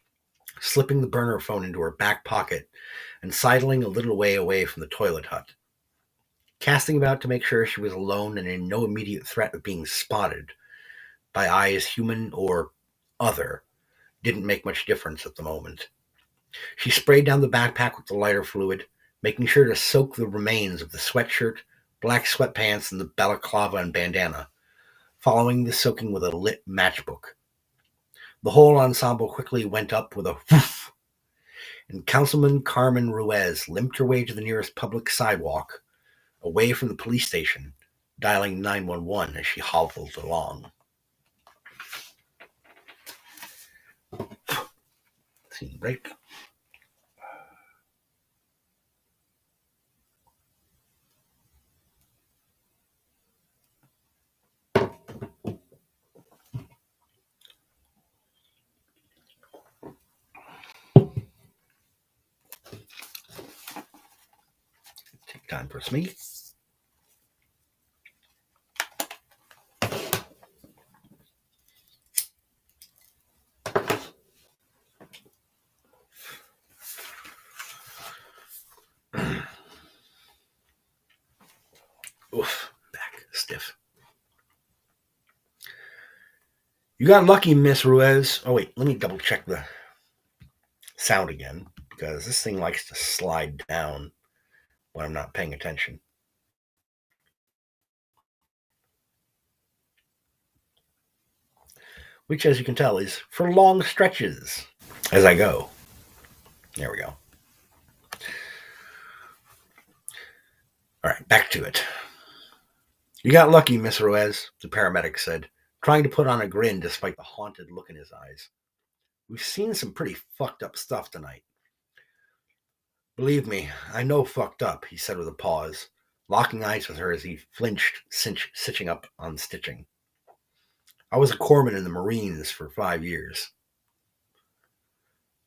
slipping the burner phone into her back pocket and sidling a little way away from the toilet hut. Casting about to make sure she was alone and in no immediate threat of being spotted by eyes human or other didn't make much difference at the moment. She sprayed down the backpack with the lighter fluid, making sure to soak the remains of the sweatshirt, black sweatpants, and the balaclava and bandana, following the soaking with a lit matchbook. The whole ensemble quickly went up with a whoof, and Councilman Carmen Ruiz limped her way to the nearest public sidewalk, away from the police station, dialing 911 as she hobbled along. Scene break. Take time for me. Oof, back stiff. You got lucky, Miss Ruiz. Oh, wait, let me double check the sound again, because this thing likes to slide down when I'm not paying attention. Which, as you can tell, is for long stretches as I go. There we go. All right, back to it. You got lucky, Miss Ruiz, the paramedic said, trying to put on a grin despite the haunted look in his eyes. We've seen some pretty fucked up stuff tonight. Believe me, I know fucked up, he said with a pause, locking eyes with her as he flinched, stitching up on stitching. I was a corpsman in the Marines for 5 years.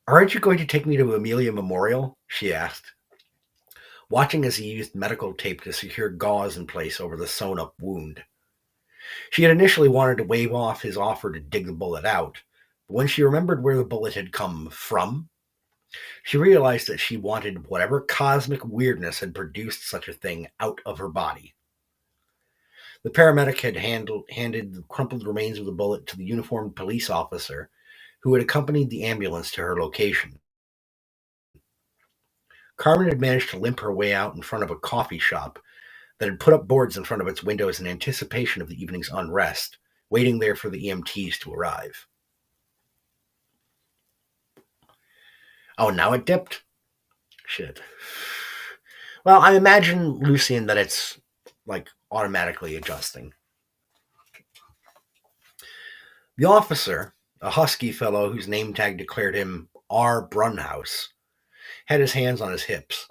Aren't you going to take me to Amelia Memorial? She asked, watching as he used medical tape to secure gauze in place over the sewn-up wound. She had initially wanted to wave off his offer to dig the bullet out, but when she remembered where the bullet had come from, she realized that she wanted whatever cosmic weirdness had produced such a thing out of her body. The paramedic had handed the crumpled remains of the bullet to the uniformed police officer who had accompanied the ambulance to her location. Carmen had managed to limp her way out in front of a coffee shop that had put up boards in front of its windows in anticipation of the evening's unrest, waiting there for the EMTs to arrive. Oh, now it dipped? Shit. Well, I imagine, Lucian, that it's like automatically adjusting. The officer, a husky fellow whose name tag declared him R. Brunhouse, had his hands on his hips.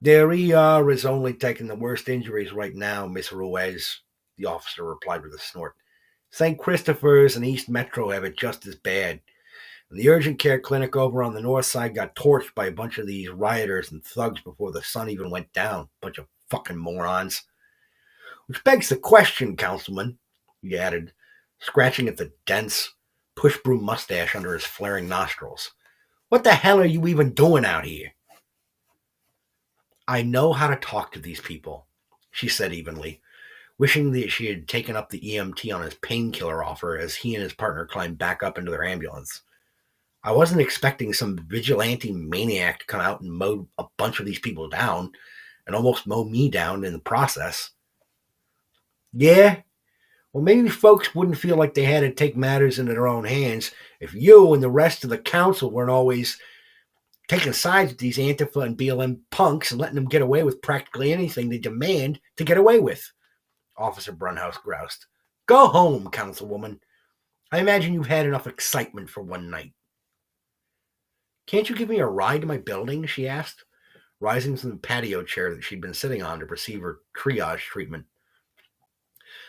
The ER is only taking the worst injuries right now, Miss Ruiz, the officer replied with a snort. St. Christopher's and East Metro have it just as bad. And the urgent care clinic over on the north side got torched by a bunch of these rioters and thugs before the sun even went down. Bunch of fucking morons. Which begs the question, Councilman, he added, scratching at the dense, push-broom mustache under his flaring nostrils. What the hell are you even doing out here? I know how to talk to these people, she said evenly, wishing that she had taken up the EMT on his painkiller offer as he and his partner climbed back up into their ambulance. I wasn't expecting some vigilante maniac to come out and mow a bunch of these people down and almost mow me down in the process. Yeah? Well, maybe folks wouldn't feel like they had to take matters into their own hands if you and the rest of the council weren't always taking sides with these Antifa and BLM punks and letting them get away with practically anything they demand to get away with, Officer Brunhouse groused. Go home, Councilwoman. I imagine you've had enough excitement for one night. Can't you give me a ride to my building? She asked, rising from the patio chair that she'd been sitting on to receive her triage treatment.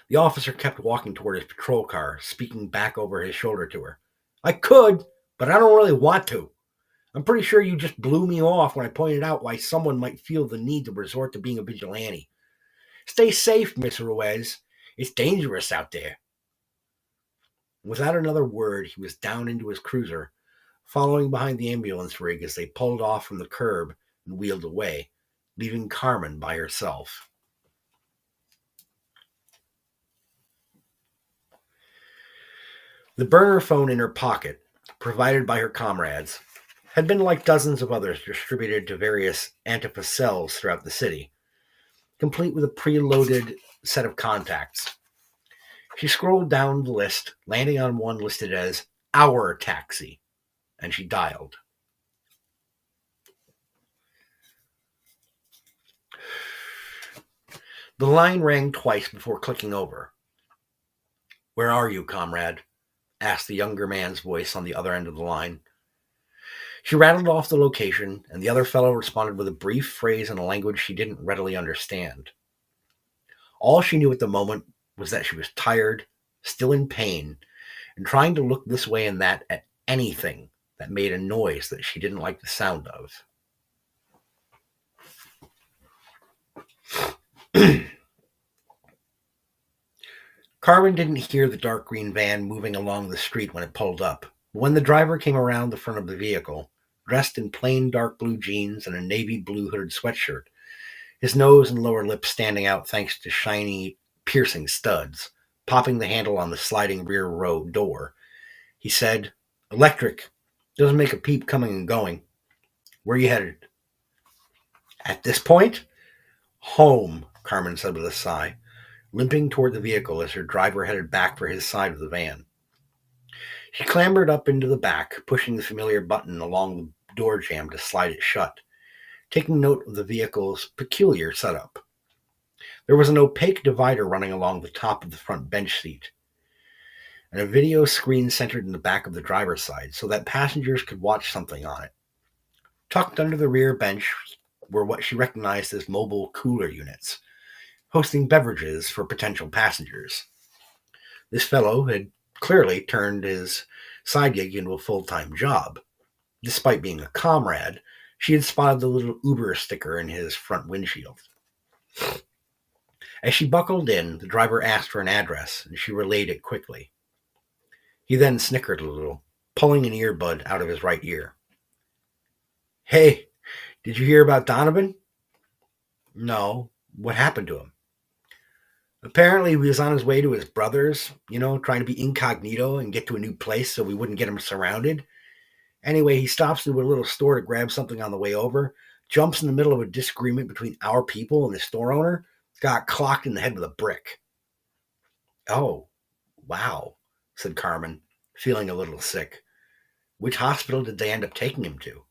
The officer kept walking toward his patrol car, speaking back over his shoulder to her. I could, but I don't really want to. I'm pretty sure you just blew me off when I pointed out why someone might feel the need to resort to being a vigilante. Stay safe, Miss Ruiz. It's dangerous out there. Without another word, he was down into his cruiser, following behind the ambulance rig as they pulled off from the curb and wheeled away, leaving Carmen by herself. The burner phone in her pocket, provided by her comrades, had been like dozens of others distributed to various Antifa cells throughout the city, complete with a preloaded set of contacts. She scrolled down the list, landing on one listed as our taxi, and she dialed. The line rang twice before clicking over. "Where are you, comrade?" asked the younger man's voice on the other end of the line. She rattled off the location, and the other fellow responded with a brief phrase in a language she didn't readily understand. All she knew at the moment was that she was tired, still in pain, and trying to look this way and that at anything that made a noise that she didn't like the sound of. Carmen didn't hear the dark green van moving along the street when it pulled up. But when the driver came around the front of the vehicle, dressed in plain dark blue jeans and a navy blue hooded sweatshirt, his nose and lower lip standing out thanks to shiny, piercing studs, popping the handle on the sliding rear row door, he said, "Electric. Doesn't make a peep coming and going. Where are you headed?" "At this point?" "Home," Carmen said with a sigh, limping toward the vehicle as her driver headed back for his side of the van. She clambered up into the back, pushing the familiar button along the door jamb to slide it shut, taking note of the vehicle's peculiar setup. There was an opaque divider running along the top of the front bench seat, and a video screen centered in the back of the driver's side so that passengers could watch something on it. Tucked under the rear bench were what she recognized as mobile cooler units, hosting beverages for potential passengers. This fellow had clearly turned his side gig into a full-time job. Despite being a comrade, she had spotted the little Uber sticker in his front windshield. As she buckled in, the driver asked for an address, and she relayed it quickly. He then snickered a little, pulling an earbud out of his right ear. "Hey, did you hear about Donovan?" "No. What happened to him?" "Apparently he was on his way to his brother's, trying to be incognito and get to a new place so we wouldn't get him surrounded. Anyway, he stops into a little store to grab something on the way over, jumps in the middle of a disagreement between our people and the store owner, got clocked in the head with a brick." "Oh, wow," said Carmen, feeling a little sick. "Which hospital did they end up taking him to?"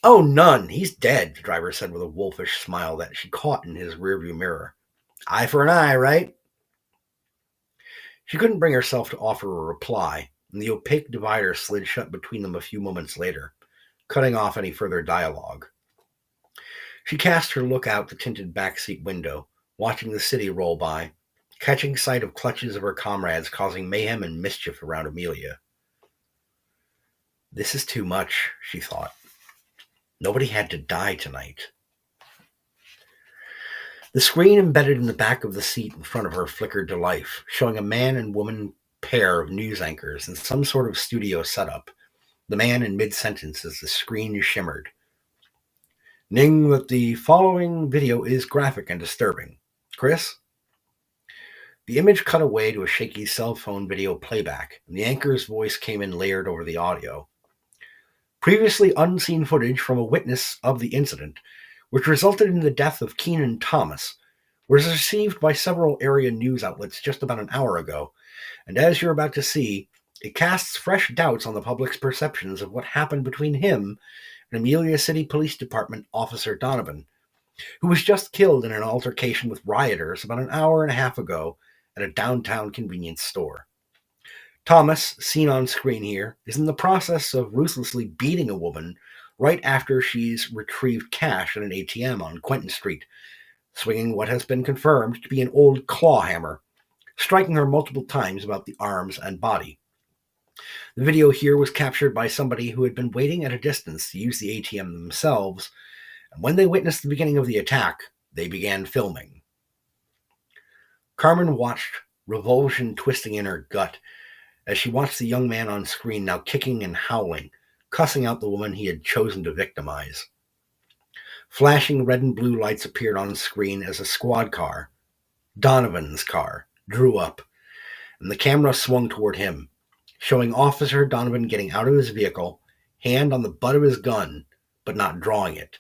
"Oh, none. He's dead," the driver said with a wolfish smile that she caught in his rearview mirror. "Eye for an eye, right?" She couldn't bring herself to offer a reply, and the opaque divider slid shut between them a few moments later, cutting off any further dialogue. She cast her look out the tinted backseat window, watching the city roll by, catching sight of clutches of her comrades causing mayhem and mischief around Amelia. This is too much, she thought. Nobody had to die tonight. The screen embedded in the back of the seat in front of her flickered to life, showing a man and woman pair of news anchors in some sort of studio setup, the man in mid-sentence as the screen shimmered. "Ning that the following video is graphic and disturbing. Chris?" The image cut away to a shaky cell phone video playback, and the anchor's voice came in layered over the audio. Previously unseen footage from a witness of the incident, which resulted in the death of Keenan Thomas, was received by several area news outlets just about an hour ago, and as you're about to see, it casts fresh doubts on the public's perceptions of what happened between him and Amelia City Police Department Officer Donovan, who was just killed in an altercation with rioters about an hour and a half ago at a downtown convenience store. Thomas, seen on screen here, is in the process of ruthlessly beating a woman right after she's retrieved cash at an ATM on Quentin Street, swinging what has been confirmed to be an old claw hammer, striking her multiple times about the arms and body. The video here was captured by somebody who had been waiting at a distance to use the ATM themselves, and when they witnessed the beginning of the attack, they began filming. Carmen watched, revulsion twisting in her gut, as she watched the young man on screen now kicking and howling, cussing out the woman he had chosen to victimize. Flashing red and blue lights appeared on screen as a squad car, Donovan's car, drew up, and the camera swung toward him, showing Officer Donovan getting out of his vehicle, hand on the butt of his gun, but not drawing it.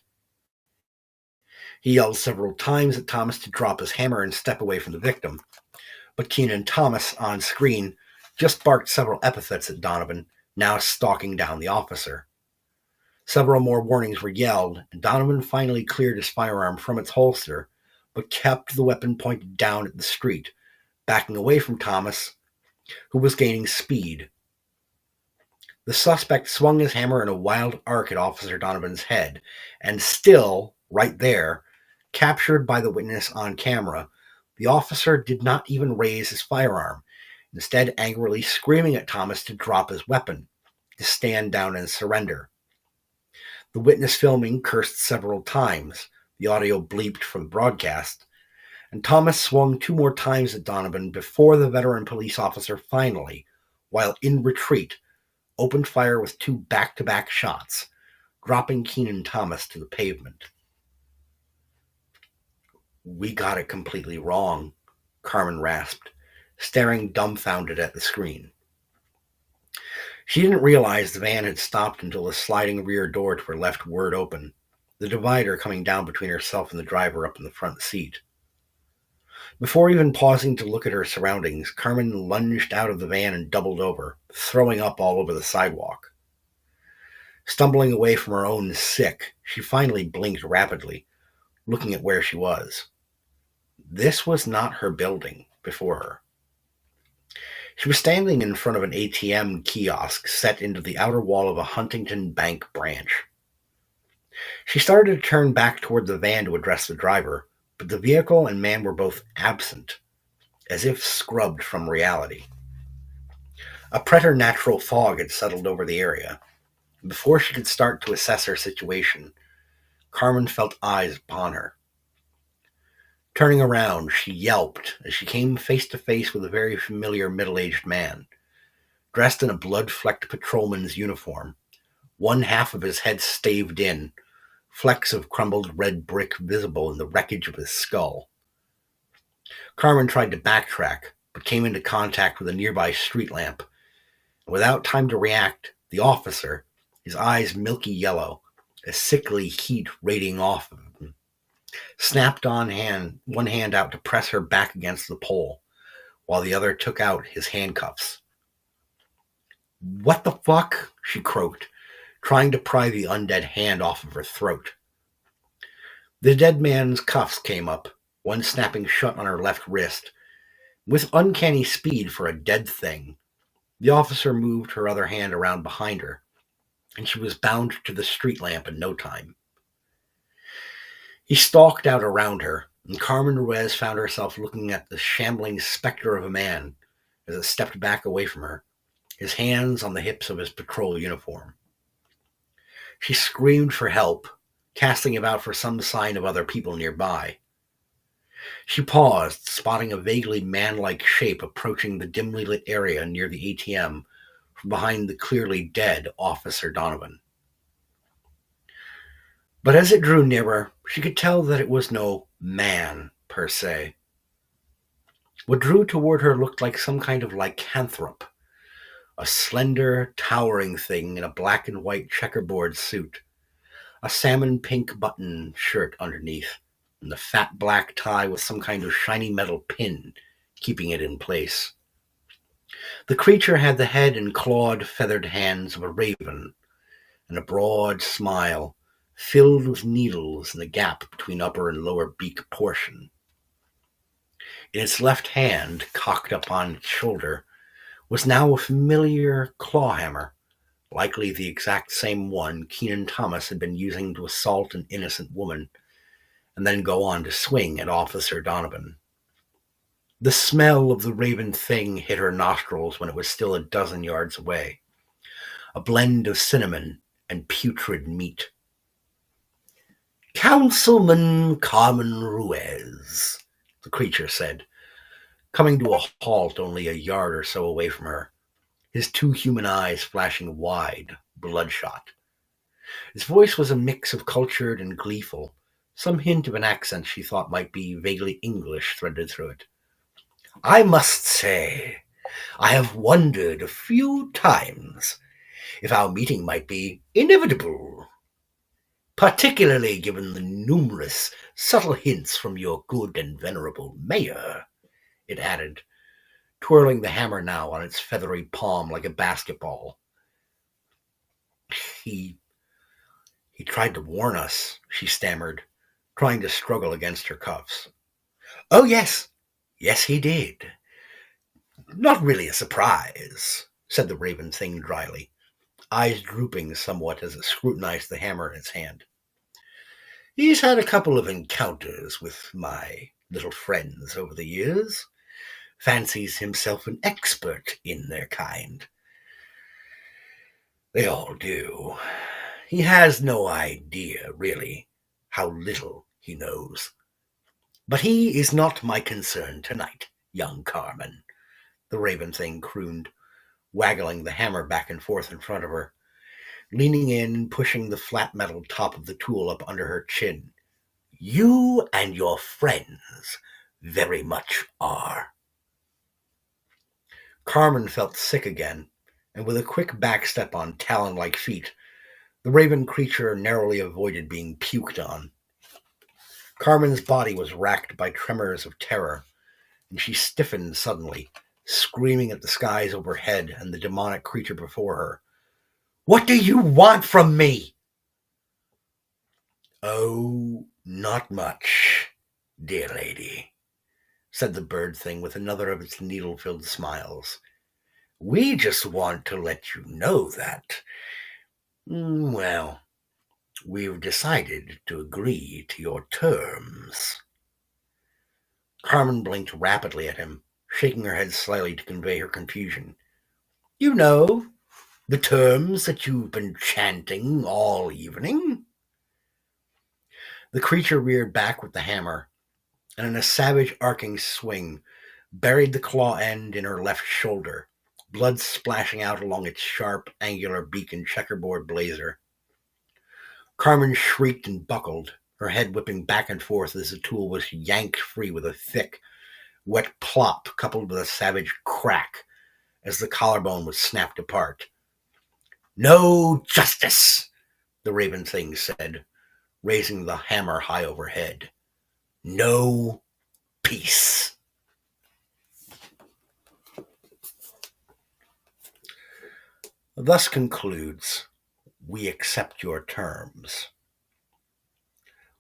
He yelled several times at Thomas to drop his hammer and step away from the victim, But Keenan Thomas on screen just barked several epithets at Donovan, now stalking down the officer. Several more warnings were yelled, and Donovan finally cleared his firearm from its holster, but kept the weapon pointed down at the street, backing away from Thomas, who was gaining speed. The suspect swung his hammer in a wild arc at Officer Donovan's head, and still, right there, captured by the witness on camera, the officer did not even raise his firearm, instead angrily screaming at Thomas to drop his weapon, to stand down and surrender. The witness filming cursed several times, the audio bleeped from the broadcast, and Thomas swung 2 more times at Donovan before the veteran police officer finally, while in retreat, opened fire with 2 back-to-back shots, dropping Keenan Thomas to the pavement. "We got it completely wrong," Carmen rasped, staring dumbfounded at the screen. She didn't realize the van had stopped until the sliding rear door to her left whirred open, the divider coming down between herself and the driver up in the front seat. Before even pausing to look at her surroundings, Carmen lunged out of the van and doubled over, throwing up all over the sidewalk. Stumbling away from her own sick, she finally blinked rapidly, looking at where she was. This was not her building before her. She was standing in front of an ATM kiosk set into the outer wall of a Huntington Bank branch. She started to turn back toward the van to address the driver, but the vehicle and man were both absent, as if scrubbed from reality. A preternatural fog had settled over the area, and before she could start to assess her situation, Carmen felt eyes upon her. Turning around, she yelped as she came face to face with a very familiar middle-aged man, dressed in a blood-flecked patrolman's uniform, one half of his head staved in, flecks of crumbled red brick visible in the wreckage of his skull. Carmen tried to backtrack, but came into contact with a nearby street lamp. Without time to react, the officer, his eyes milky yellow, a sickly heat radiating off of him, snapped one hand out to press her back against the pole, while the other took out his handcuffs. "What the fuck?" she croaked, trying to pry the undead hand off of her throat. The dead man's cuffs came up, one snapping shut on her left wrist. With uncanny speed for a dead thing, the officer moved her other hand around behind her, and she was bound to the street lamp in no time. He stalked out around her, and Carmen Ruiz found herself looking at the shambling specter of a man as it stepped back away from her, his hands on the hips of his patrol uniform. She screamed for help, casting about for some sign of other people nearby. She paused, spotting a vaguely man-like shape approaching the dimly lit area near the ATM from behind the clearly dead Officer Donovan. But as it drew nearer, she could tell that it was no man, per se. What drew toward her looked like some kind of lycanthrope, a slender, towering thing in a black and white checkerboard suit, a salmon pink button shirt underneath, and the fat black tie with some kind of shiny metal pin keeping it in place. The creature had the head and clawed, feathered hands of a raven, and a broad smile filled with needles in the gap between upper and lower beak portion. In its left hand, cocked up on its shoulder, was now a familiar claw hammer, likely the exact same one Keenan Thomas had been using to assault an innocent woman, and then go on to swing at Officer Donovan. The smell of the raven thing hit her nostrils when it was still a dozen yards away, a blend of cinnamon and putrid meat. "Councilman Carmen Ruiz," the creature said, coming to a halt only a yard or so away from her, his 2 human eyes flashing wide, bloodshot. His voice was a mix of cultured and gleeful, some hint of an accent she thought might be vaguely English threaded through it. "I must say, I have wondered a few times if our meeting might be inevitable, particularly given the numerous subtle hints from your good and venerable mayor," it added, twirling the hammer now on its feathery palm like a basketball. He he tried to warn us, she stammered, trying to struggle against her cuffs. Oh, yes. Yes, he did. Not really a surprise, said the raven thing dryly, eyes drooping somewhat as it scrutinized the hammer in its hand. He's had a couple of encounters with my little friends over the years. Fancies himself an expert in their kind. They all do. He has no idea, really, how little he knows. But he is not my concern tonight, young Carmen, the raven thing crooned, waggling the hammer back and forth in front of her, leaning in, pushing the flat metal top of the tool up under her chin. You and your friends very much are. Carmen felt sick again, and with a quick backstep on talon-like feet, the raven creature narrowly avoided being puked on. Carmen's body was racked by tremors of terror, and she stiffened suddenly, screaming at the skies overhead and the demonic creature before her. What do you want from me? Oh, not much, dear lady, said the bird thing with another of its needle-filled smiles. We just want to let you know that, well, we've decided to agree to your terms. Carmen blinked rapidly at him, shaking her head slightly to convey her confusion. You know, the terms that you've been chanting all evening? The creature reared back with the hammer, and in a savage arcing swing, buried the claw end in her left shoulder, blood splashing out along its sharp, angular beak and checkerboard blazer. Carmen shrieked and buckled, her head whipping back and forth as the tool was yanked free with a thick, wet plop coupled with a savage crack as the collarbone was snapped apart. No justice, the raven thing said, raising the hammer high overhead. No peace. Thus concludes We Accept Your Terms,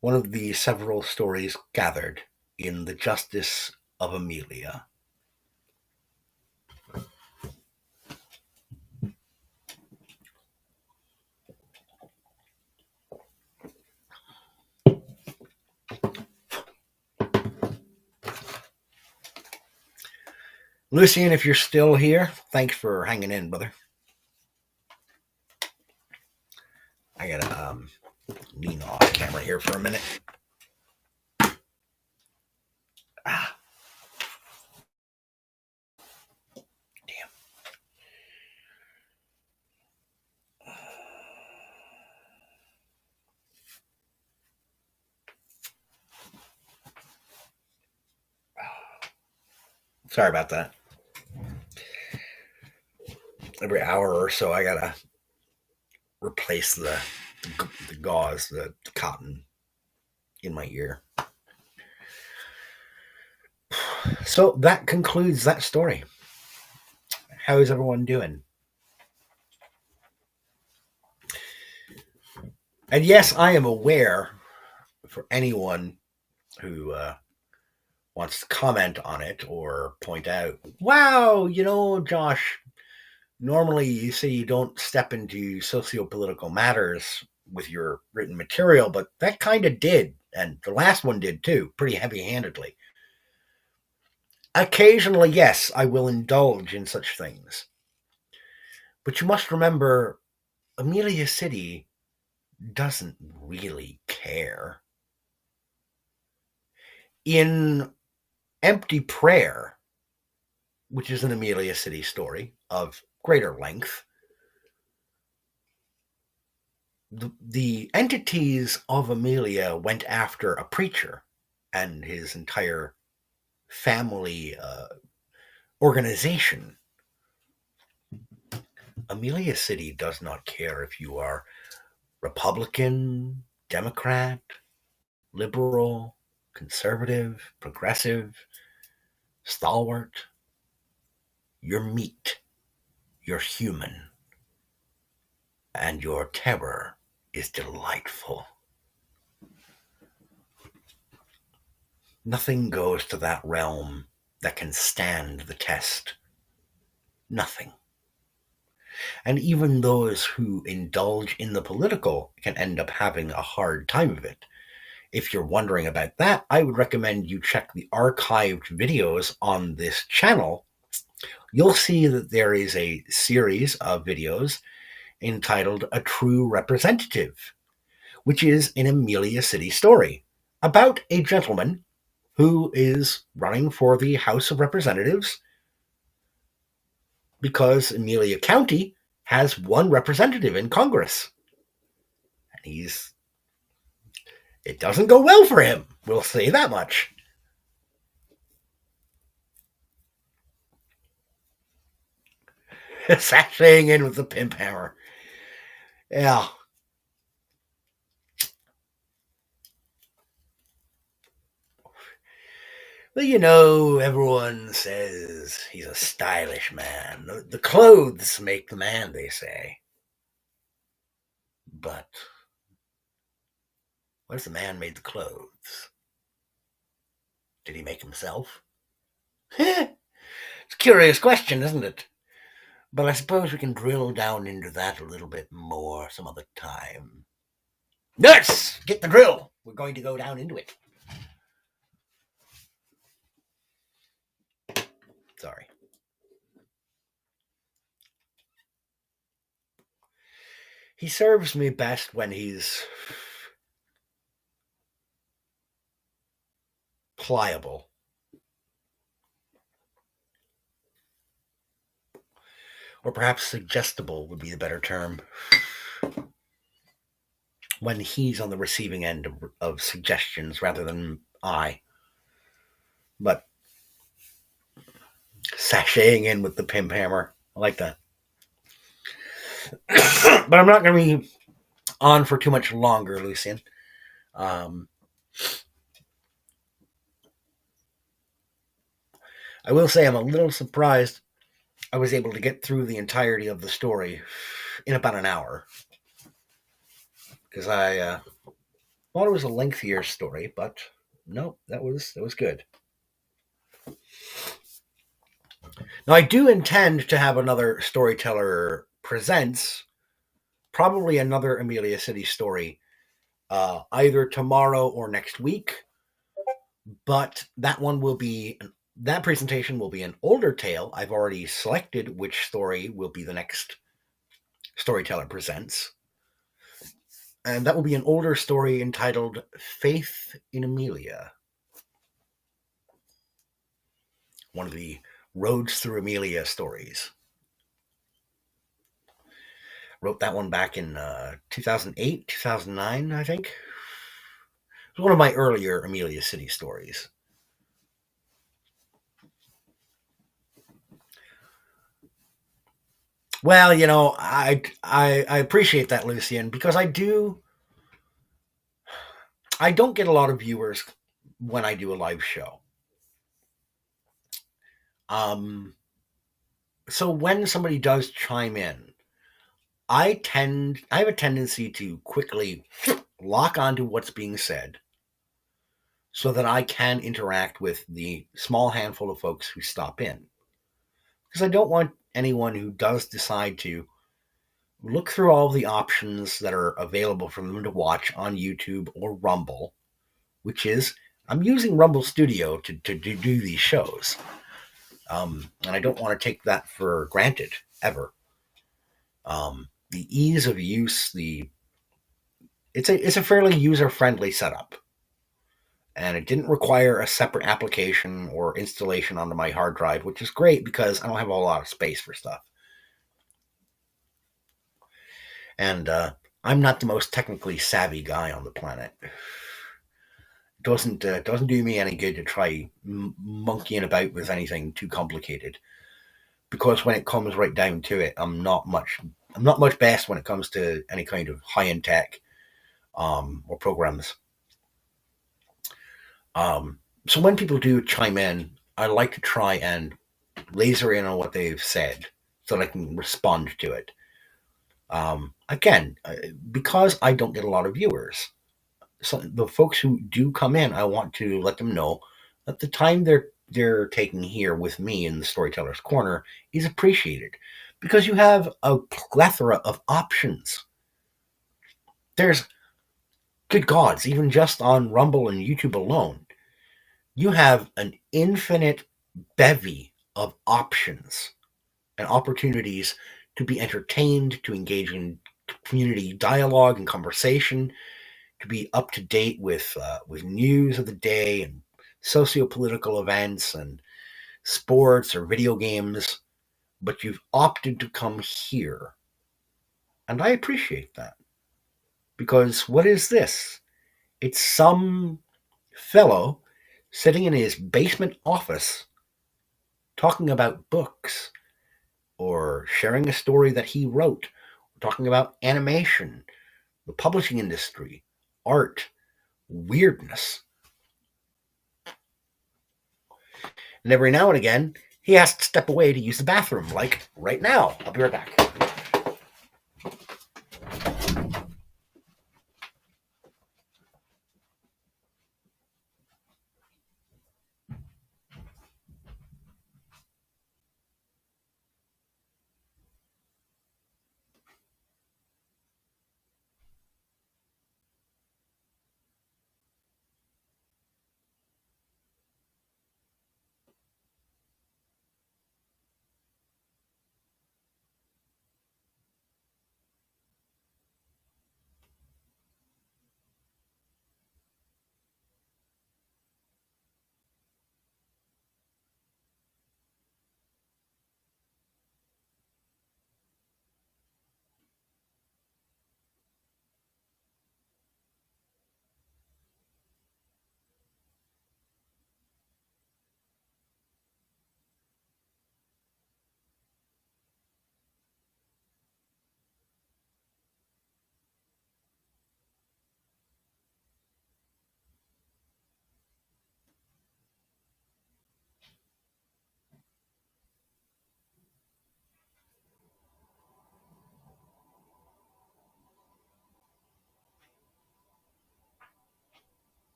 one of the several stories gathered in the Justice of Amelia. Lucian, if you're still here, thanks for hanging in, brother. I gotta lean off camera here for a minute. Ah, damn. Sorry about that. Every hour or so, I gotta replace the gauze, the cotton in my ear. So that concludes that story. How is everyone doing? And yes, I am aware for anyone who wants to comment on it or point out, wow, Josh, normally you say you don't step into socio-political matters with your written material, but that kind of did. And the last one did too, pretty heavy-handedly. Occasionally, yes, I will indulge in such things. But you must remember, Amelia City doesn't really care. In Empty Prayer, which is an Amelia City story of greater length, the entities of Amelia went after a preacher and his entire family organization. Amelia City does not care if you are Republican, Democrat, liberal, conservative, progressive, stalwart. You're meat, you're human, and your terror is delightful. Nothing goes to that realm that can stand the test. Nothing. And even those who indulge in the political can end up having a hard time of it. If you're wondering about that, I would recommend you check the archived videos on this channel. You'll see that there is a series of videos entitled A True Representative, which is an Amelia City story about a gentleman who is running for the House of Representatives because Amelia County has one representative in Congress. And it doesn't go well for him. We'll say that much. Sashaying in with the pimp hammer. Yeah. Well, everyone says he's a stylish man. The clothes make the man, they say. But what if the man made the clothes? Did he make himself? It's a curious question, isn't it? But I suppose we can drill down into that a little bit more some other time. Nurse, get the drill. We're going to go down into it. Sorry. He serves me best when he's pliable. Or perhaps suggestible would be the better term. When he's on the receiving end of suggestions rather than I. But sashaying in with the pimp hammer. I like that. But I'm not going to be on for too much longer, Lucian. I will say I'm a little surprised I was able to get through the entirety of the story in about an hour. Because I thought it was a lengthier story, but no, that was good. Now, I do intend to have another Storyteller Presents, probably another Amelia City story, either tomorrow or next week. But that presentation will be an older tale. I've already selected which story will be the next Storyteller Presents. And that will be an older story entitled Faith in Amelia. One of the Roads Through Amelia stories. Wrote that one back in 2008, 2009, I think. It was one of my earlier Amelia City stories. Well, I appreciate that, Lucian, because I don't get a lot of viewers when I do a live show. So when somebody does chime in, I have a tendency to quickly lock onto what's being said so that I can interact with the small handful of folks who stop in. Because I don't want anyone who does decide to look through all the options that are available for them to watch on YouTube or Rumble, which is, I'm using Rumble Studio to do these shows. And I don't want to take that for granted, ever. The ease of use, it's a fairly user-friendly setup. And it didn't require a separate application or installation onto my hard drive, which is great because I don't have a lot of space for stuff. And I'm not the most technically savvy guy on the planet. It doesn't do me any good to try monkeying about with anything too complicated, because when it comes right down to it, I'm not much best when it comes to any kind of high-end tech or programs. So when people do chime in, I like to try and laser in on what they've said so that I can respond to it. Again, because I don't get a lot of viewers, so the folks who do come in, I want to let them know that the time they're taking here with me in the Storyteller's Corner is appreciated, because you have a plethora of options. There's, good gods, even just on Rumble and YouTube alone, you have an infinite bevy of options and opportunities to be entertained, to engage in community dialogue and conversation, to be up to date with news of the day and socio-political events and sports or video games. But you've opted to come here, and I appreciate that, because what is this? It's some fellow sitting in his basement office talking about books or sharing a story that he wrote, talking about animation, the publishing industry, art, weirdness. And every now and again, he has to step away to use the bathroom, like right now. I'll be right back.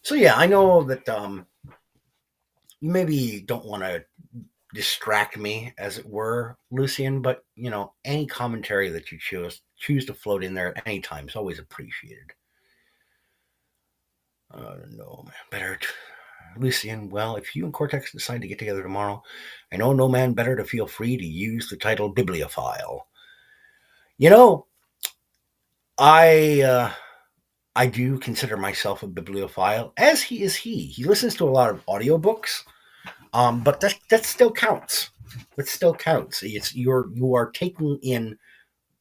So yeah, I know that you maybe don't want to distract me, as it were, Lucian, but any commentary that you choose to float in there at any time is always appreciated. No, better, Lucian. Well, if you and Cortex decide to get together tomorrow, I know no man better to feel free to use the title bibliophile. You know, I I do consider myself a bibliophile, as he is he. He listens to a lot of audiobooks, but that still counts. That still counts. You are taking in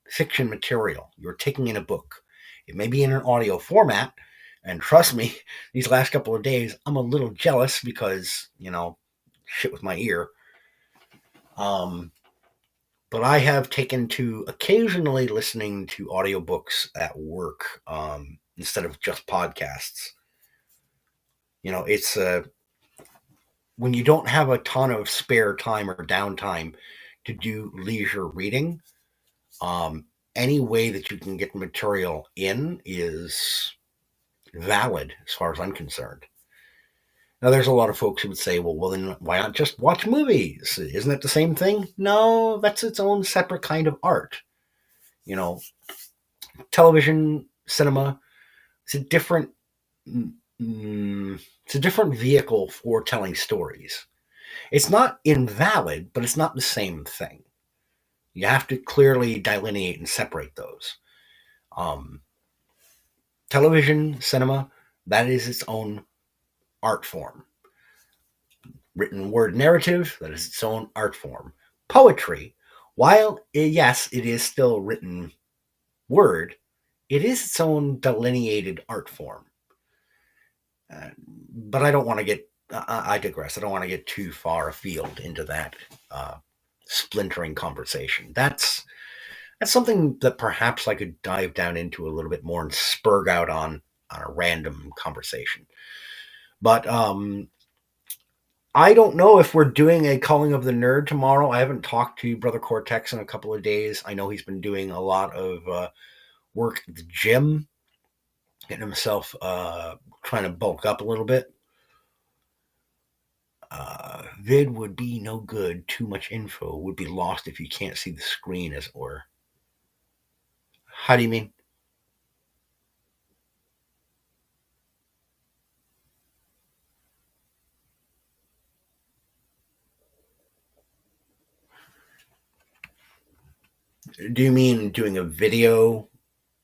fiction material. You're taking in a book. It may be in an audio format, and trust me, these last couple of days, I'm a little jealous because shit with my ear. But I have taken to occasionally listening to audiobooks at work, instead of just podcasts. It's when you don't have a ton of spare time or downtime to do leisure reading, um, any way that you can get material in is valid as far as I'm concerned. Now, there's a lot of folks who would say, well, then why not just watch movies? Isn't it the same thing? No, that's its own separate kind of art. You know, television, cinema, it's a different, it's a different vehicle for telling stories. It's not invalid, but it's not the same thing. You have to clearly delineate and separate those. Um, Television, cinema, that is its own art form. Written word narrative, that is its own art form. Poetry, while yes, it is still written word, it is its own delineated art form. But I don't want to get I digress. I don't want to get too far afield into that splintering conversation. That's something that perhaps I could dive down into a little bit more and spurg out on a random conversation. But I don't know if we're doing a Calling of the Nerd tomorrow. I haven't talked to Brother Cortex in a couple of days. I know he's been doing a lot of work at the gym, getting himself trying to bulk up a little bit. Vid would be no good. Too much info would be lost if you can't see the screen, as it were. How do you mean? Do you mean doing a video,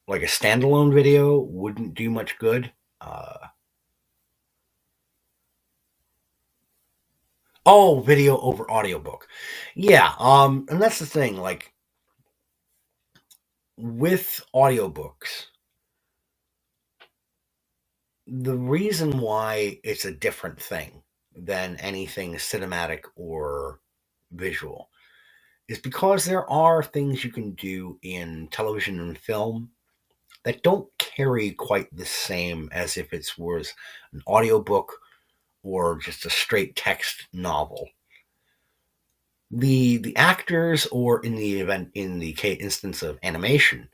like a standalone video, wouldn't do much good? Oh, video over audiobook. Yeah, and that's the thing. Like with audiobooks, the reason why it's a different thing than anything cinematic or visual is because there are things you can do in television and film that don't carry quite the same as if it was an audiobook or just a straight text novel. The actors, or in the instance of animation,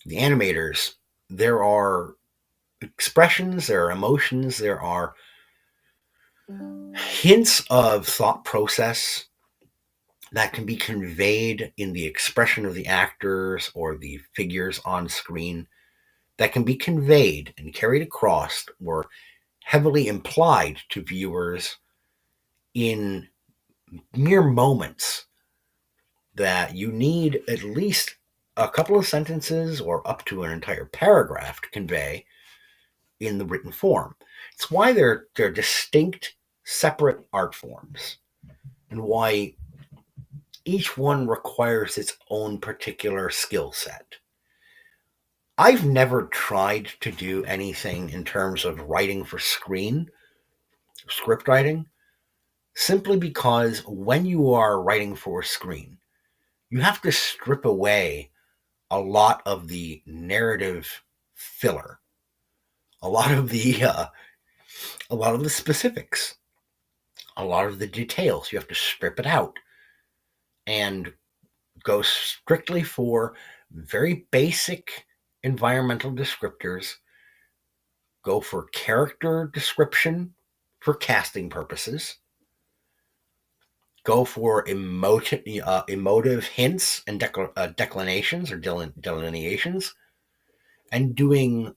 the animators, there are expressions, there are emotions, there are hints of thought process that can be conveyed in the expression of the actors or the figures on screen, that can be conveyed and carried across or heavily implied to viewers in mere moments, that you need at least a couple of sentences or up to an entire paragraph to convey in the written form. It's why they're distinct, separate art forms, and why each one requires its own particular skill set. I've never tried to do anything in terms of writing for screen, script writing, simply because when you are writing for screen, you have to strip away a lot of the narrative filler, a lot of the specifics, a lot of the details. You have to strip it out and go strictly for very basic environmental descriptors, go for character description for casting purposes, go for emotive hints and declinations or delineations, and doing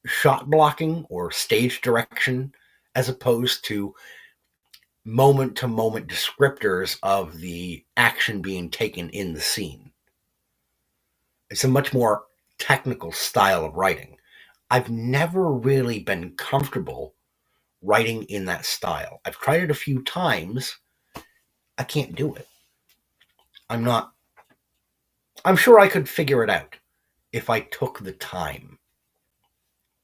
shot blocking or stage direction as opposed to moment to moment descriptors of the action being taken in the scene. It's a much more technical style of writing. I've never really been comfortable writing in that style. I've tried it a few times. I can't do it. I'm not, I'm sure I could figure it out if I took the time,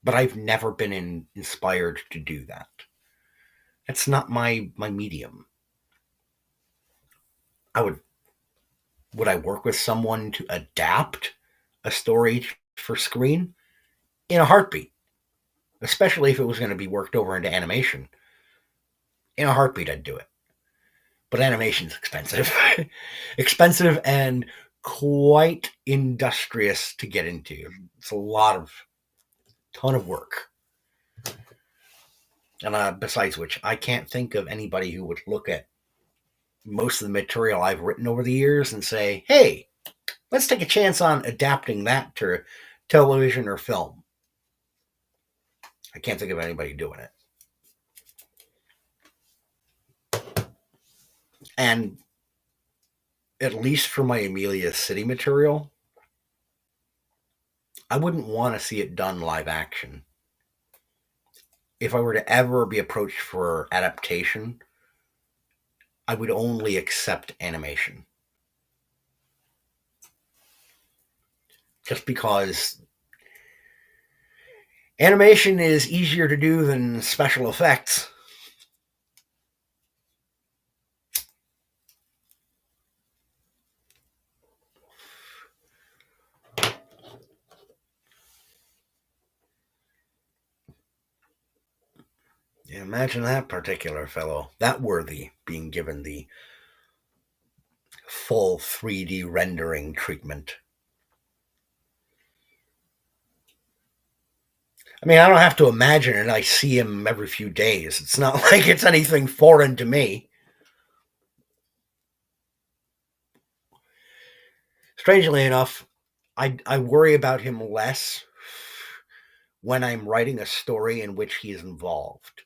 but I've never been inspired to do that. That's not my medium. I would I work with someone to adapt a story for screen? In a heartbeat, especially if it was going to be worked over into animation. In a heartbeat, I'd do it. But animation's expensive. Expensive and quite industrious to get into. It's a ton of work. And besides which, I can't think of anybody who would look at most of the material I've written over the years and say, hey, let's take a chance on adapting that to television or film. I can't think of anybody doing it. And at least for my Amelia City material, I wouldn't want to see it done live action. If I were to ever be approached for adaptation, I would only accept animation. Just because animation is easier to do than special effects. Yeah, imagine that particular fellow, that worthy, being given the full 3D rendering treatment. I mean, I don't have to imagine it. I see him every few days. It's not like it's anything foreign to me. Strangely enough, I worry about him less when I'm writing a story in which he is involved.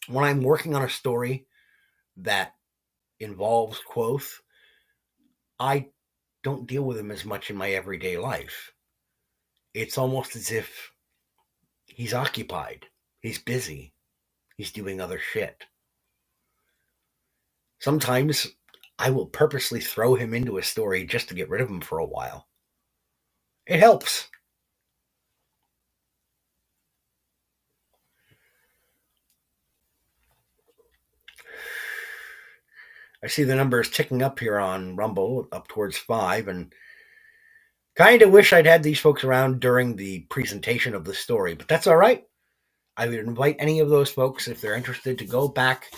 When I'm working on a story that involves Quoth, I don't deal with him as much in my everyday life. It's almost as if he's occupied, he's busy, he's doing other shit. Sometimes I will purposely throw him into a story just to get rid of him for a while. It helps. I see the numbers ticking up here on Rumble, up towards 5, and kind of wish I'd had these folks around during the presentation of the story, but that's all right. I would invite any of those folks, if they're interested, to go back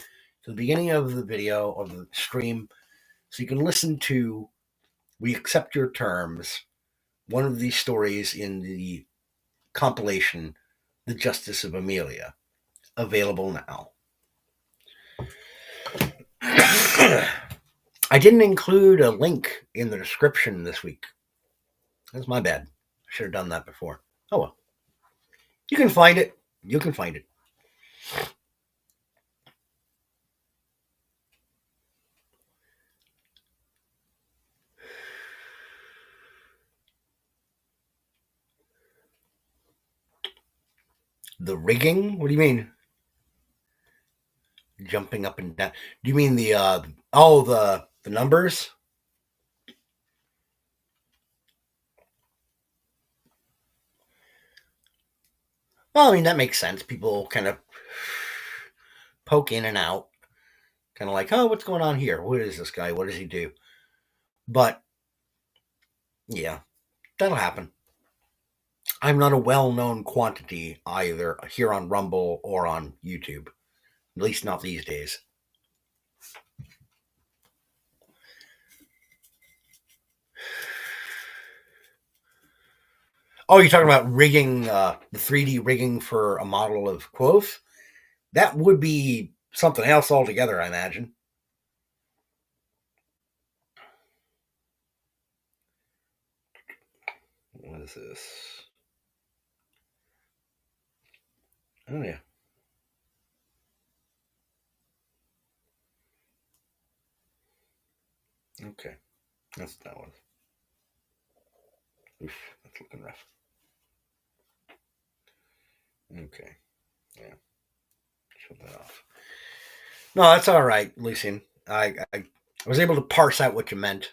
to the beginning of the video, of the stream, so you can listen to We Accept Your Terms, one of these stories in the compilation, The Justice of Amelia, available now. I didn't include a link in the description this week. That's my bad. I should have done that before. Oh well. You can find it. You can find it. The rigging? What do you mean? Jumping up and down. Do you mean the numbers? Well, I mean that makes sense. People kind of poke in and out, kind of like, oh, what's going on here? What is this guy? What does he do? But yeah, that'll happen. I'm not a well-known quantity either here on Rumble or on YouTube. At least not these days. Oh, you're talking about rigging, the 3D rigging for a model of Quoth? That would be something else altogether, I imagine. What is this? Oh, yeah. Okay. That's that one. Oof, that's looking rough. Okay. Yeah. Shut that off. No, that's all right, Lucian. I was able to parse out what you meant.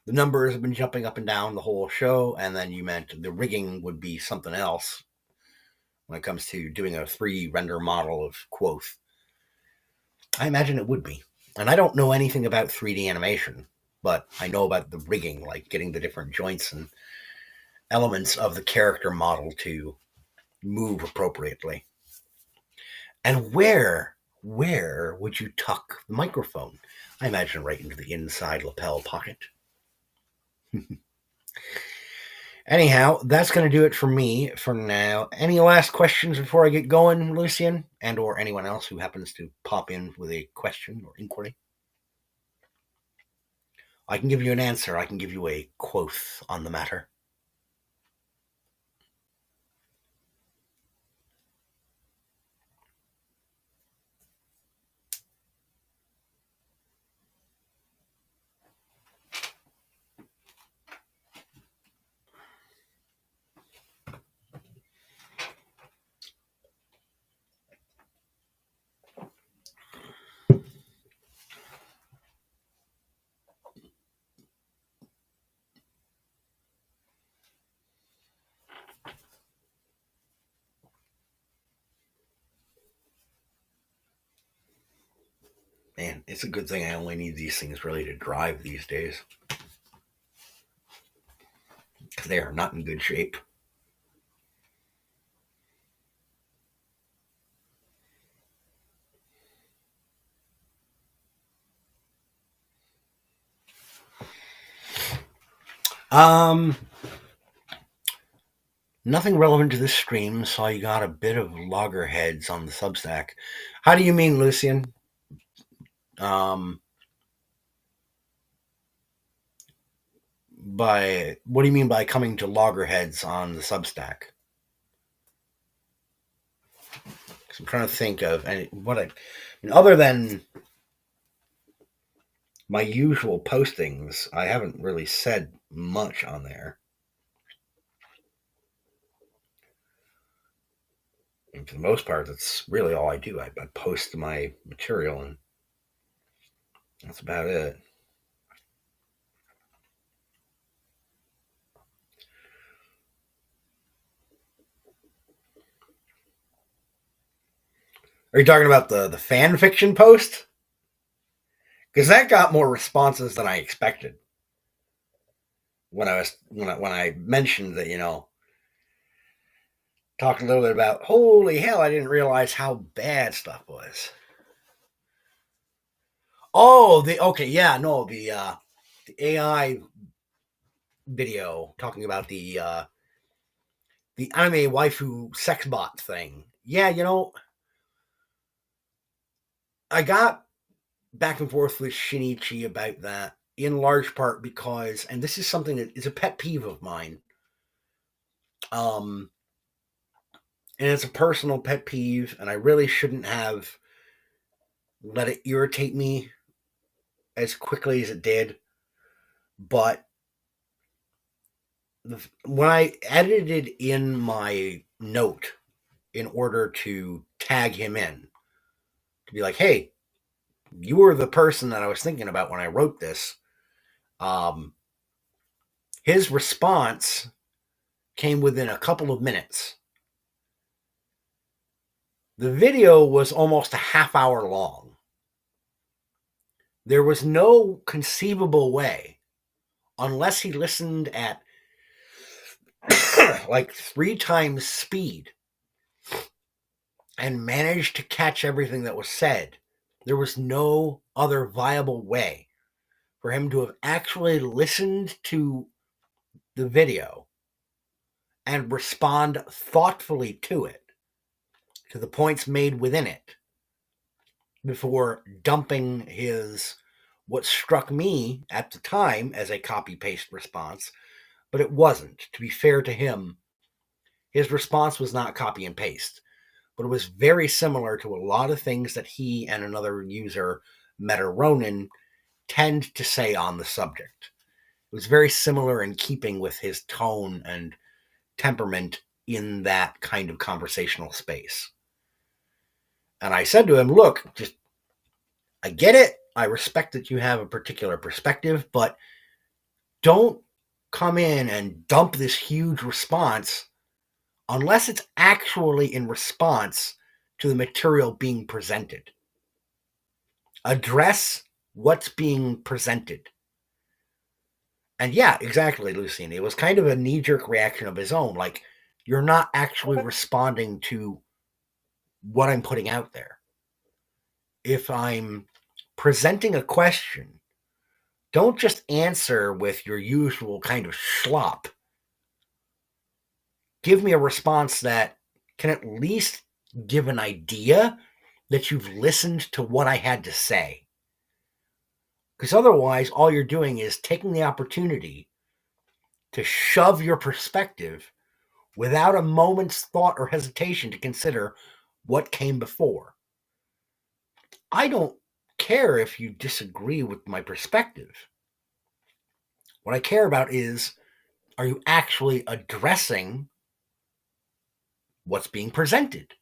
The numbers have been jumping up and down the whole show, and then you meant the rigging would be something else when it comes to doing a 3D render model of Quoth. I imagine it would be. And I don't know anything about 3D animation, but I know about the rigging, like getting the different joints and elements of the character model to move appropriately. And where would you tuck the microphone? I imagine right into the inside lapel pocket. Anyhow, that's going to do it for me for now. Any last questions before I get going, Lucian? And or anyone else who happens to pop in with a question or inquiry? I can give you an answer. I can give you a quoth on the matter. Man, it's a good thing I only need these things really to drive these days. Because they are not in good shape. Um, Nothing relevant to this stream. Saw you got a bit of loggerheads on the Substack. How do you mean, Lucian? Um, by what do you mean by coming to loggerheads on the Substack? 'Cause I'm trying to think of any what I mean, other than my usual postings. I haven't really said much on there. And for the most part, that's really all I do. I post my material, and that's about it. Are you talking about the fan fiction post? Because that got more responses than I expected. When I mentioned that, talked a little bit about, holy hell, I didn't realize how bad stuff was. Oh, the AI video talking about the anime waifu sex bot thing. Yeah, I got back and forth with Shinichi about that in large part because, and this is something that is a pet peeve of mine, um, and it's a personal pet peeve, and I really shouldn't have let it irritate me as quickly as it did. But when I edited in my note in order to tag him in, to be like, hey, you were the person that I was thinking about when I wrote this. Um, his response came within a couple of minutes. The video was almost a half hour long. There was no conceivable way, unless he listened at like 3 times speed and managed to catch everything that was said. There was no other viable way for him to have actually listened to the video and respond thoughtfully to it, to the points made within it, before dumping his, what struck me at the time as a copy paste response, but it wasn't. To be fair to him, his response was not copy and paste, but it was very similar to a lot of things that he and another user, Meta Ronin, tend to say on the subject. It was very similar in keeping with his tone and temperament in that kind of conversational space. And I said to him, look, I get it. I respect that you have a particular perspective, but don't come in and dump this huge response unless it's actually in response to the material being presented. Address what's being presented. And yeah, exactly, Lucine. It was kind of a knee-jerk reaction of his own. Like, you're not actually responding to what I'm putting out there. If I'm presenting a question, don't just answer with your usual kind of schlop. Give me a response that can at least give an idea that you've listened to what I had to say. Because otherwise, all you're doing is taking the opportunity to shove your perspective without a moment's thought or hesitation to consider what came before. I don't care if you disagree with my perspective. What I care about is, are you actually addressing what's being presented?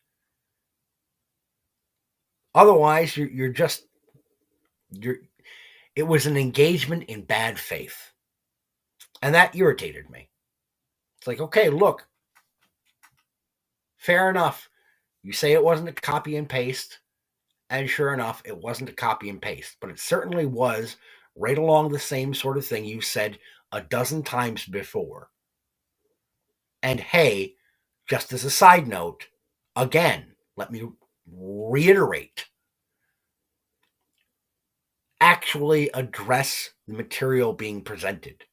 Otherwise, you're it was an engagement in bad faith. And that irritated me. It's like, okay, look, fair enough. You say it wasn't a copy and paste, and sure enough, it wasn't a copy and paste, but it certainly was right along the same sort of thing you said a dozen times before. And hey, just as a side note, again, let me reiterate, actually address the material being presented.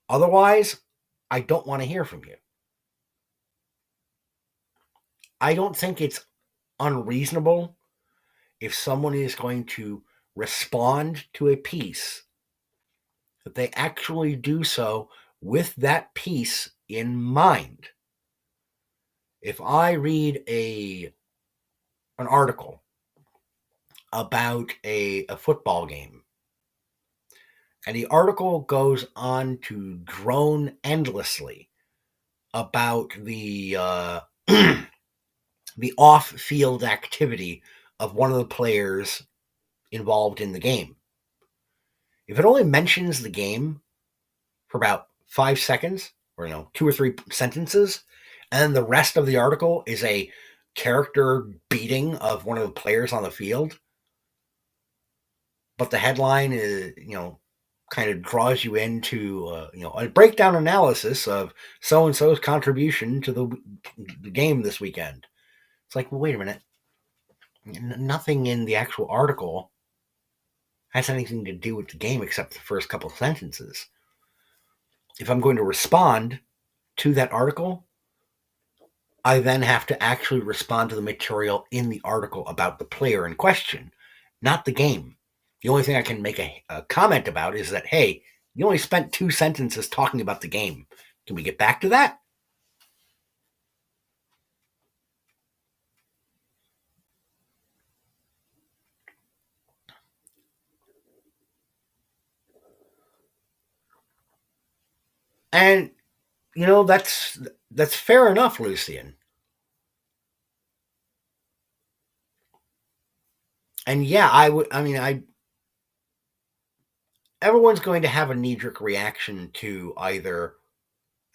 Otherwise, I don't want to hear from you. I don't think it's unreasonable if someone is going to respond to a piece that they actually do so with that piece in mind. If I read an article about a football game, and the article goes on to drone endlessly about the the off-field activity of one of the players involved in the game. If it only mentions the game for about 5 seconds, or 2 or 3 sentences, and then the rest of the article is a character beating of one of the players on the field, but the headline is, kind of draws you into, a breakdown analysis of so and so's contribution to the game this weekend. It's like, well, wait a minute. Nothing in the actual article has anything to do with the game except the first couple of sentences. If I'm going to respond to that article, I then have to actually respond to the material in the article about the player in question, not the game. The only thing I can make a comment about is that, hey, you only spent 2 sentences talking about the game. Can we get back to that? And that's fair enough, Lucian. And yeah, everyone's going to have a knee-jerk reaction to either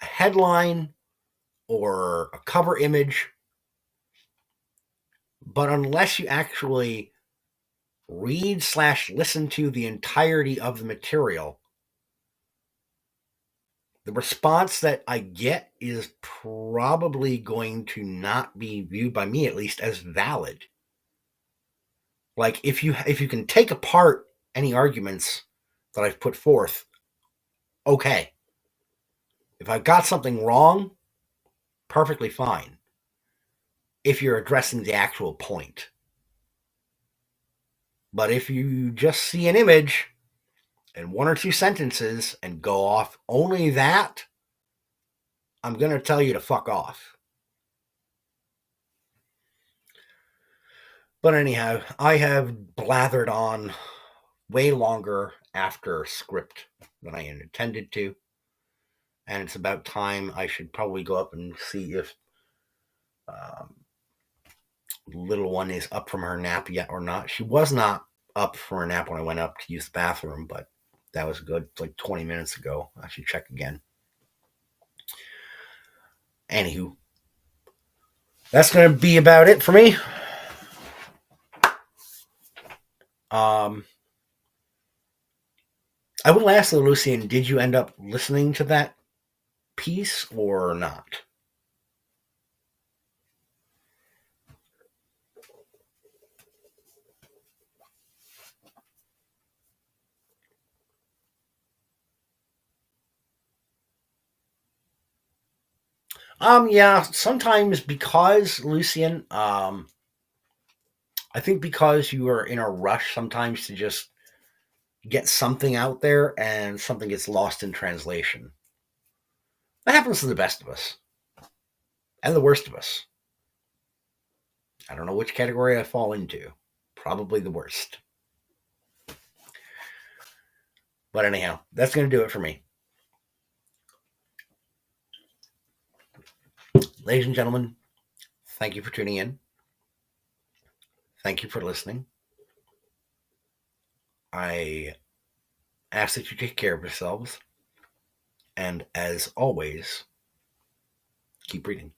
a headline or a cover image, but unless you actually read/listen to the entirety of the material, the response that I get is probably going to not be viewed by me, at least, as valid. Like, if you can take apart any arguments that I've put forth, okay. If I've got something wrong, perfectly fine. If you're addressing the actual point. But if you just see an image and 1 or 2 sentences and go off only that, I'm going to tell you to fuck off. But anyhow, I have blathered on way longer after script than I intended to. And it's about time I should probably go up and see if little one is up from her nap yet or not. She was not up from her nap when I went up to use the bathroom, but that was good. Like 20 minutes ago. I should check again. Anywho, that's going to be about it for me. I will ask though, Lucian, did you end up listening to that piece or not? Yeah, sometimes because, Lucian, I think because you are in a rush sometimes to just get something out there and something gets lost in translation. That happens to the best of us and the worst of us. I don't know which category I fall into. Probably the worst. But anyhow, that's going to do it for me. Ladies and gentlemen, thank you for tuning in. Thank you for listening. I ask that you take care of yourselves. And as always, keep reading.